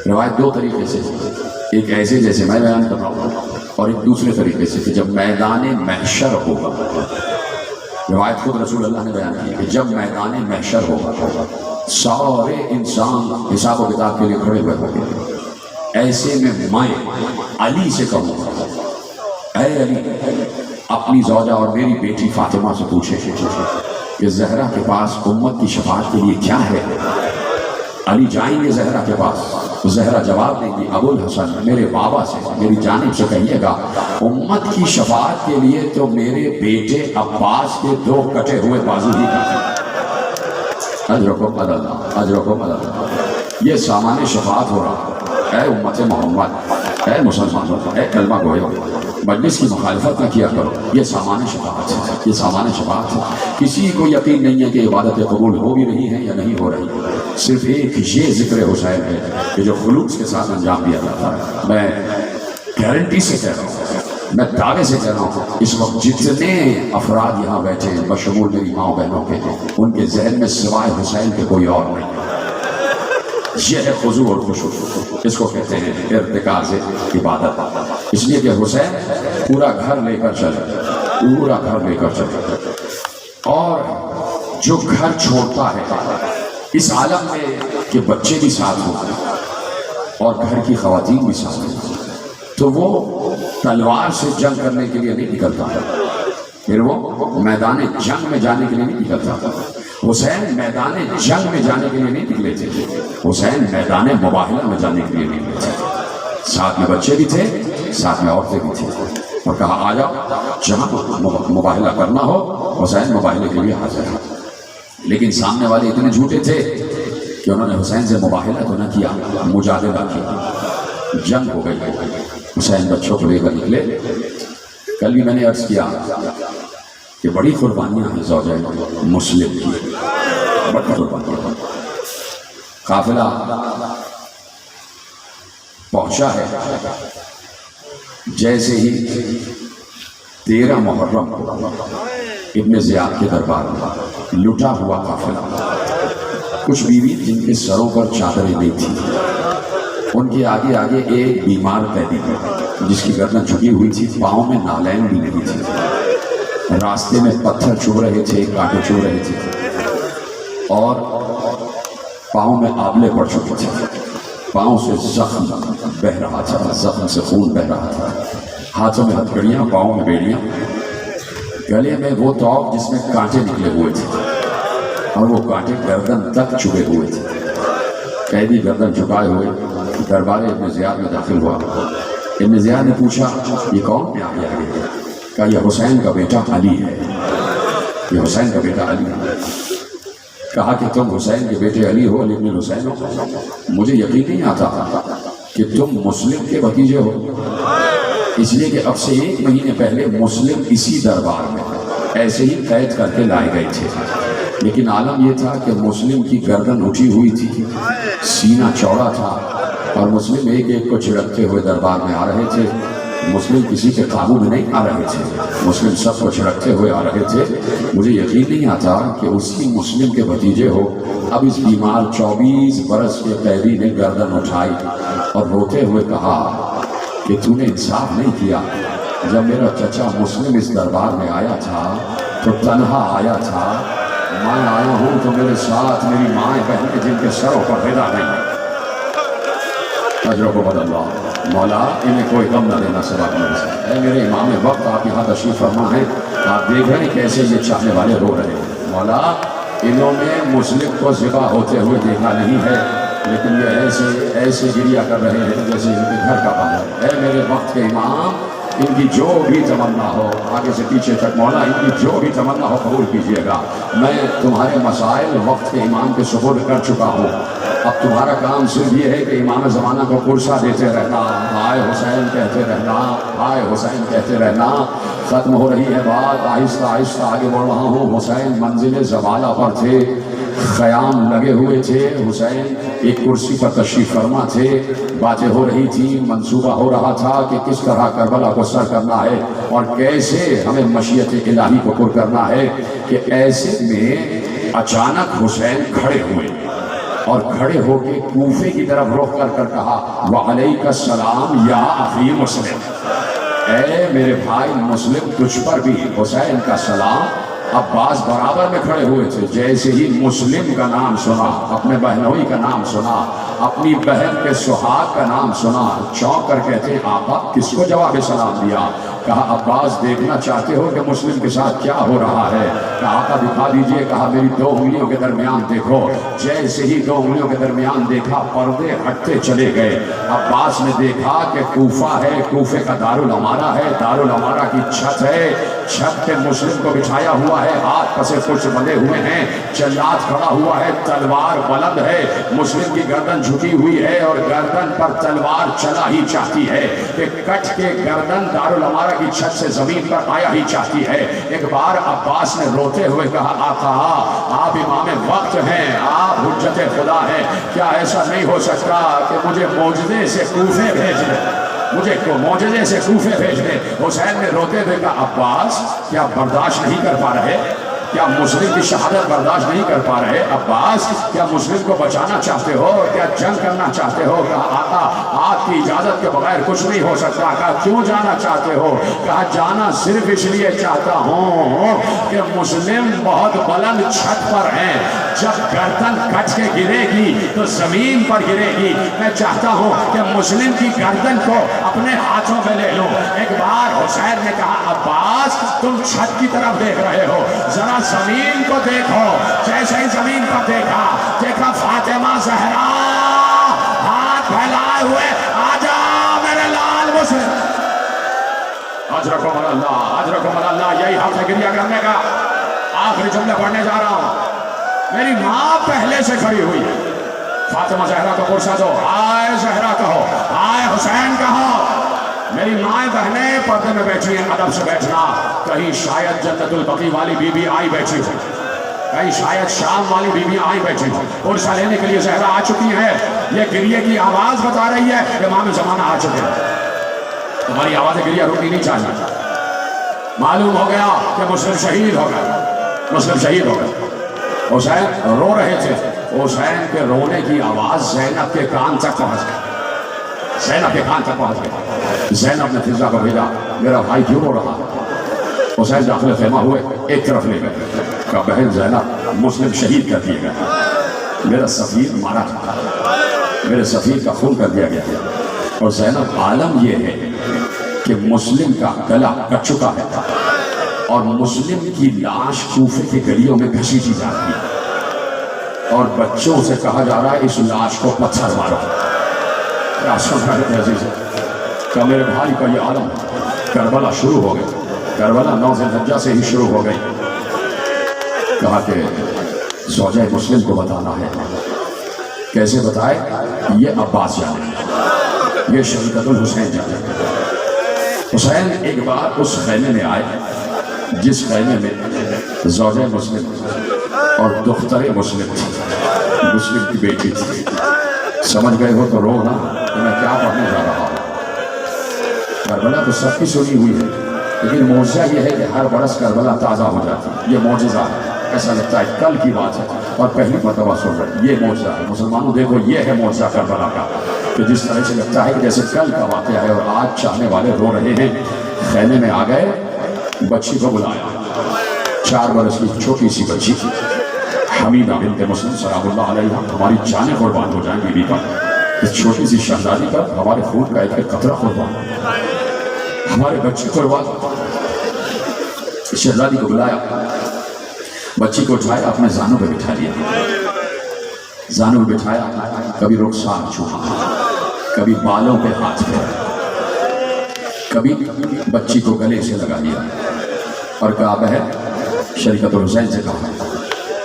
روایت دو طریقے سے، ایک ایسے جیسے میں بیان کر رہا ہوں، اور ایک دوسرے طریقے سے کہ جب میدان محشر ہوگا، روایت خود رسول اللہ نے بیان کی کہ جب میدان محشر ہوگا سارے انسان حساب و کتاب کے لیے کھڑے ہوئے ہوں گے، ایسے میں علی سے کہوں گا، اے علی اپنی زوجہ اور میری بیٹی فاطمہ سے پوچھے کہ زہرا کے پاس امت کی شفاعت کے لیے کیا ہے۔ علی جائیں گے زہرا کے پاس، زہرا جواب دیں گی، ابو الحسن میرے بابا سے میری جانب سے کہیے گا امت کی شفاعت کے لیے تو میرے بیٹے عباس کے 2 کٹے ہوئے بازو ہی کا، اجرکم اللہ، اجرکم اللہ، یہ سامان شفاعت ہو رہا۔ اے امت محمد، اے مسلمانوں، اے کلمہ گوئے، مجلس کی مخالفت نہ کیا کرو، یہ سامان شفاعت ہے، یہ سامان شفاعت ہے۔ کسی کو یقین نہیں ہے کہ عبادتیں قبول ہو بھی رہی ہیں یا نہیں ہو رہی، صرف ایک یہ ذکر حسین ہے کہ جو خلوص کے ساتھ انجام دیا جاتا ہے۔ میں گارنٹی سے کہہ رہا ہوں، میں دعوے سے کہہ رہا ہوں، اس وقت جتنے افراد یہاں بیٹھے ہیں بشمول میری ماں بہنوں کے، ان کے ذہن میں سوائے حسین کے کوئی اور نہیں۔ یہ ہے خضوع اور خشوع، اس کو کہتے ہیں ارتکاز عبادت، اس لیے کہ حسین پورا گھر لے کر چلے، پورا گھر لے کر چلے، اور جو گھر چھوڑتا ہے اس عالم میں کہ بچے بھی ساتھ ہوں اور گھر کی خواتین بھی ساتھ ہوں، تو وہ تلوار سے جنگ کرنے کے لیے نہیں نکلتا، پھر وہ میدان جنگ میں جانے کے لیے نہیں نکلتا، حسین میدان جنگ میں جانے کے لیے نہیں نکلے تھے، حسین میدان مباہلہ میں جانے کے لیے نکلے تھے. ساتھ میں بچے بھی تھے، ساتھ میں عورتیں بھی تھیں، اور کہا آ جاؤ جہاں مباہلہ کرنا ہو. حسین مباہلے کے لیے حاضر ہے. لیکن سامنے والے اتنے جھوٹے تھے کہ انہوں نے حسین سے مباہلہ تو نہ کیا، مجادلہ کیا. جنگ ہو گئی. حسین بچوں کو لے کر نکلے. کل بھی میں نے عرض کیا کہ بڑی قربانیاں ہیں زوجہ مسلم کی، بڑی قربانیاں. قافلہ پہنچا ہے. جیسے ہی 13 محرم کو ابن زیاد کے دربار میں لٹا ہوا قافلہ، کچھ بیوی جن کے سروں پر چادریں نہیں تھیں، ان کے آگے آگے ایک بیمار قیدی تھا جس کی گردن جھکی ہوئی تھی، پاؤں میں نالین بھی نہیں تھی. راستے میں پتھر چبھ رہے تھے، کانٹے چبھ رہے تھے، اور پاؤں میں آبلے پڑ چکے تھے. پاؤں سے زخم بہ رہا تھا، زخم سے خون بہ رہا تھا. ہاتھوں میں ہتھکڑیاں، پاؤں میں بیڑیاں، گلے میں وہ توق جس میں کانٹے نکلے ہوئے تھے، اور وہ کانٹے گردن تک چبھے ہوئے تھے. قیدی گردن جھکائے ہوئے دربار ابن زیاد میں داخل ہوا. ابن زیاد نے پوچھا یہ کون پہ آگے آگے؟ کہا یہ حسین کا بیٹا علی ہے، یہ حسین کا بیٹا علی ہے. کہا کہ تم حسین کے بیٹے علی ہو، علی ابن حسین ہو. مجھے یقین نہیں آتا کہ تم مسلم کے بھتیجے ہو، اس لیے کہ اب سے 1 مہینے پہلے مسلم اسی دربار میں ایسے ہی قید کر کے لائے گئے تھے. لیکن عالم یہ تھا کہ مسلم کی گردن اٹھی ہوئی تھی، سینہ چوڑا تھا، اور مسلم ایک ایک کو چھڑکتے ہوئے دربار میں آ رہے تھے. مسلم کسی کے قابو میں نہیں آ رہے تھے، مسلم سب کو چھڑکتے ہوئے آ رہے تھے. مجھے یقین نہیں آتا کہ اسی مسلم کے بھتیجے ہو. اب اس بیمار 24 برس کے قیدی نے گردن اٹھائی اور روتے ہوئے کہا کہ تو نے انصاف نہیں کیا. جب میرا چچا مسلم اس دربار میں آیا تھا تو تنہا آیا تھا، میں آیا ہوں تو میرے ساتھ میری مائیں بہنیں جن کے سروں پر رضا نہیں. اجرکم اللہ. مولا انہیں کوئی غم نہ دینا سبق میرے سے. اے میرے امام وقت آپ یہاں تشریف فرما ہے، آپ دیکھ رہے ہیں کیسے یہ چاہنے والے رو رہے ہیں. مولا انہوں نے مسلم کو ذبح ہوتے ہوئے دیکھا نہیں ہے، لیکن یہ ایسے گریا کر رہے ہیں جیسے ان کے گھر کا بندہ. اے میرے وقت کے امام، ان کی جو بھی تمنا ہو آگے سے پیچھے تک مولا ان کی جو بھی تمنا ہو قبول کیجیے گا. میں تمہارے مسائل وقت کے امام کے سپرد کر چکا ہوں. اب تمہارا کام صرف یہ ہے کہ امام زمانہ کو پرسہ دیتے رہنا، ہائے حسین کہتے رہنا، ہائے حسین کہتے رہنا. ختم ہو رہی ہے بات، آہستہ آہستہ آگے بڑھ رہا ہوں. حسین منزل زوالہ پر تھے، خیام لگے ہوئے تھے. حسین ایک کرسی پر تشریف فرما تھے. باتیں ہو رہی تھی، منصوبہ ہو رہا تھا کہ کس طرح کربلا کو سر کرنا ہے اور کیسے ہمیں مشیت الہی کو پر کرنا ہے. کہ ایسے میں اچانک حسین کھڑے ہوئے اور کھڑے ہو کے کوفے کی طرف رخ کر کہا وعلیک السلام یا اخی مسلم. اے میرے بھائی مسلم، تجھ پر بھی حسین کا سلام. عباس برابر میں کھڑے ہوئے تھے. جیسے ہی مسلم کا نام سنا، اپنے بہنوئی کا نام سنا، اپنی بہن کے سہاگ کا نام سنا، چونک کر کہتے آقا کس کو جواب سلام دیا؟ کہا عباس دیکھنا چاہتے ہو کہ مسلم کے ساتھ کیا ہو رہا ہے؟ کہا آقا دکھا دیجئے. کہا میری 2 انگلیوں کے درمیان دیکھو. جیسے ہی 2 انگلیوں کے درمیان دیکھا پردے ہٹتے چلے گئے. عباس نے دیکھا کہ کوفہ ہے، کوفے کا دارالعمارہ ہے، دارالعمارہ کی چھت ہے، چھت پہ مسلم کو بٹھایا ہوا ہے، ہاتھ پسے کچھ بندے ہوئے ہیں، جلاد کھڑا ہوا ہے، تلوار بلند ہے. مسلم کی گردن جھکی ہوئی ہے اور گردن پر تلوار چلا ہی چاہتی ہے کہ کٹ کے گردن دارالعمارہ کی چھت سے زمین پر آیا ہی چاہتی ہے. ایک بار عباس نے روتے ہوئے کہا آقا آپ امام وقت ہیں، آپ حجت خدا ہیں، کیا ایسا نہیں ہو سکتا کہ مجھے معجزے سے کوفے بھیج دیں، مجھے معجزے سے کوفے بھیج دیں؟ حسین نے روتے ہوئے کہا عباس کیا برداشت نہیں کر پا رہے؟ کیا مسلم کی شہادت برداشت نہیں کر پا رہے؟ عباس کیا مسلم کو بچانا چاہتے ہو؟ کیا جنگ کرنا چاہتے ہو؟ کہا آقا آپ کی اجازت کے بغیر کچھ نہیں ہو سکتا. کہا کیوں جانا چاہتے ہو؟ کہا جانا صرف اس لیے چاہتا ہوں کہ مسلم بہت بلند چھت پر ہیں، جب گردن کٹ کے گرے گی تو زمین پر گرے گی. میں چاہتا ہوں کہ مسلم کی گردن کو اپنے ہاتھوں میں لے لوں. ایک بار حسین نے کہا عباس تم چھت کی طرف دیکھ رہے ہو، ذرا زمین کو دیکھو، جیسے ہی زمین پر دیکھا فاطمہ زہرا ہاتھ پھیلائے ہوئے، آجا میرے لال مسلم، اجرکم اللہ، اجرکم اللہ۔ یہی حق ہے گریہ کرنے کا۔ آخری جملے پڑھنے جا رہا ہوں۔ میری ماں پہلے سے کھڑی ہوئی ہے، فاطمہ زہرا کو پرسا دو، آئے زہرا کہو، آئے حسین کہو۔ میری مائیں بہنیں پردے میں بیٹھی ہیں، ادب سے بیٹھنا۔ کہیں شاید جنت البقیع والی بی بی آئی بیٹھی ہو، کہیں شاید شام والی بی بی آئی بیٹھی ہو، پرسا لینے کے لیے زہرا آ چکی ہے۔ یہ گریے کی آواز بتا رہی ہے امام زمانہ آ چکے ہیں، تمہاری آواز گریہ رکنی نہیں چاہیے۔ معلوم ہو گیا کہ مسلم شہید ہو گئے، مسلم شہید ہو گئے۔ حسین رو رہے تھے، حسین کے رونے کی آواز زینب کے کان تک پہنچ گئی، زینب کے کان تک پہنچ گئی۔ زینب نے فضا کو بھیجا، میرا بھائی کیوں رو رہا ہے؟ حسین داخل خیمہ ہوئے، ایک طرف لے گئے، کہا بہن زینب مسلم شہید کر دیے گئے، میرا سفیر مارا تھا، میرے سفیر کا خون کر دیا گیا۔ اور زینب عالم یہ ہے کہ مسلم کا گلا کٹ چکا ہے اور مسلم کی لاش کوفے کے گلیوں میں گھسیٹی جا رہی ہے اور بچوں سے کہا جا رہا ہے اس لاش کو پتھر مارو۔ کیا سن رہے تھے عزیز؟ کہ میرے بھائی کا یہ عالم، کربلا شروع ہو گئی، کربلا 9 ذی الحجہ سے ہی شروع ہو گئی۔ کہا کہ زوجہ مسلم کو بتانا ہے۔ کیسے بتائے؟ یہ عباس جانے، یہ شریکت الحسین جانے۔ حسین ایک بار اس خیمے میں آئے جس خیمے میں زوجہ مسلم اور دختر مسلم تھی، مسلم کی بیٹی تھی۔ سمجھ گئے ہو تو رو نا کہ میں کیا پڑھنے جا رہا ہوں۔ کربلا تو سب کی سنی ہوئی ہے، لیکن معجزہ یہ ہے کہ ہر برس کربلا تازہ ہو جاتی، یہ معجزہ ہے۔ ایسا لگتا ہے کل کی بات ہے اور پہلی مرتبہ سن رہے، یہ معجزہ ہے۔ مسلمانوں دیکھو، یہ ہے معجزہ کربلا کا، کہ جس طرح سے لگتا ہے کہ جیسے کل کا واقعہ ہے اور آج چاہنے والے رو رہے ہیں۔ خیمے میں آ گئے، بچی کو بلایا، 4 برس کی چھوٹی سی بچی تھی، حمیدہ بنت مسلم سلام اللہ علیہ، ہماری جانیں قربان ہو جائیں بیوی پر، اس چھوٹی سی شہزادی پر ہمارے خون کا ایک قطرہ قربان، ہمارے بچے قربان۔ شہزادی کو بلایا، بچی کو اٹھایا، اپنے زانوں پہ بٹھا لیا، زانوں پہ بٹھایا، کبھی رخسار چھوڑا، کبھی بالوں پہ ہاتھ پہ، کبھی بچی کو گلے سے لگا لیا اور کہا بہن، شریکت الحسین سے کہا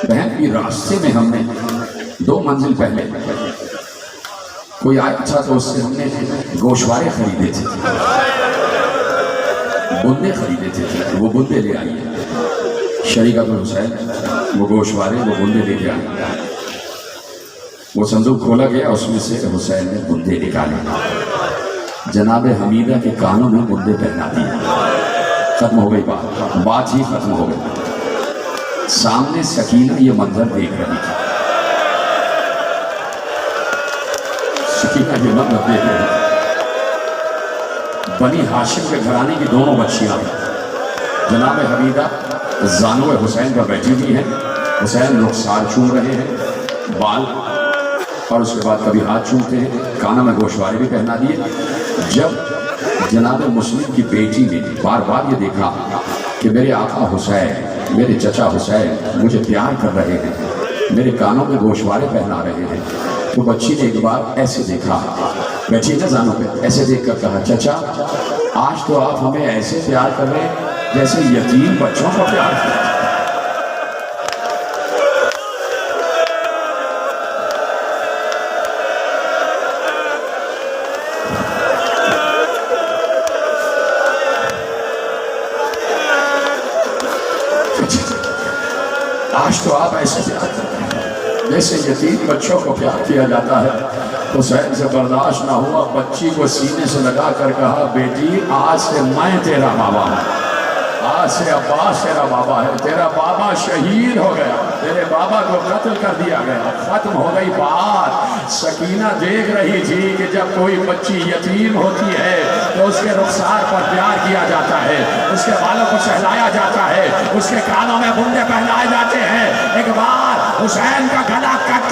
بہن یہ راستے میں ہم نے 2 منزل پہلے کوئی آیا تھا تو اس سے ہم نے گوشوارے خریدے تھے، بندے خریدے تھے، وہ بندے لے آئی ہے۔ شریکت الحسین وہ گوشوارے وہ بندے لے کے آئی، وہ صندوق کھولا گیا، اس میں سے حسین نے بندے نکالے، جناب حمیدہ کے کانوں میں بندے پہنا دیے۔ ختم ہو گئی بات ہی ختم ہو گئی۔ سامنے سکینہ یہ منظر دیکھ رہی تھی، سکینہ یہ منظر دیکھ رہی تھی۔ بنی ہاشم کے گھرانے کی دونوں بچیاں ہیں، جناب حمیدہ زانو حسین پر بیٹھی ہوئی ہیں، حسین رخسار چوم رہے ہیں، بال، اور اس کے بعد کبھی ہاتھ چومتے ہیں، کانوں میں گوشوارے بھی پہنا دیے۔ جب جناب مسلم کی بیٹی نے بار بار یہ دیکھا کہ میرے آقا حسین، میرے چچا حسین مجھے پیار کر رہے ہیں، میرے کانوں میں گوشوارے پہنا رہے ہیں، تو بچی نے ایک بار ایسے دیکھا، بیٹھی نا زانوں پہ، ایسے دیکھ کر کہا چچا آج تو آپ ہمیں ایسے پیار کر رہے ہیں جیسے یتیم بچوں کو پیار کرتے ہیں۔ آج تو آپ ایسے پیار کرتے ہیں جیسے یتیم بچوں کو پیار کیا جاتا ہے۔ حسین سے برداشت نہ ہوا، بچی کو سینے سے لگا کر کہا بیٹی آج سے میں تیرا بابا ہوں، آج سے عباس تیرا بابا ہے، تیرا بابا شہید ہو گیا، تیرے بابا کو قتل کر دیا گیا، ختم ہو گئی بات۔ سکینہ دیکھ رہی تھی کہ جب کوئی بچی یتیم ہوتی ہے تو اس کے رخسار پر پیار کیا جاتا ہے، اس کے بالوں کو سہلایا جاتا ہے، اس کے کانوں میں بندے پہنائے جاتے ہیں۔ ایک بار حسین کا گلا کٹ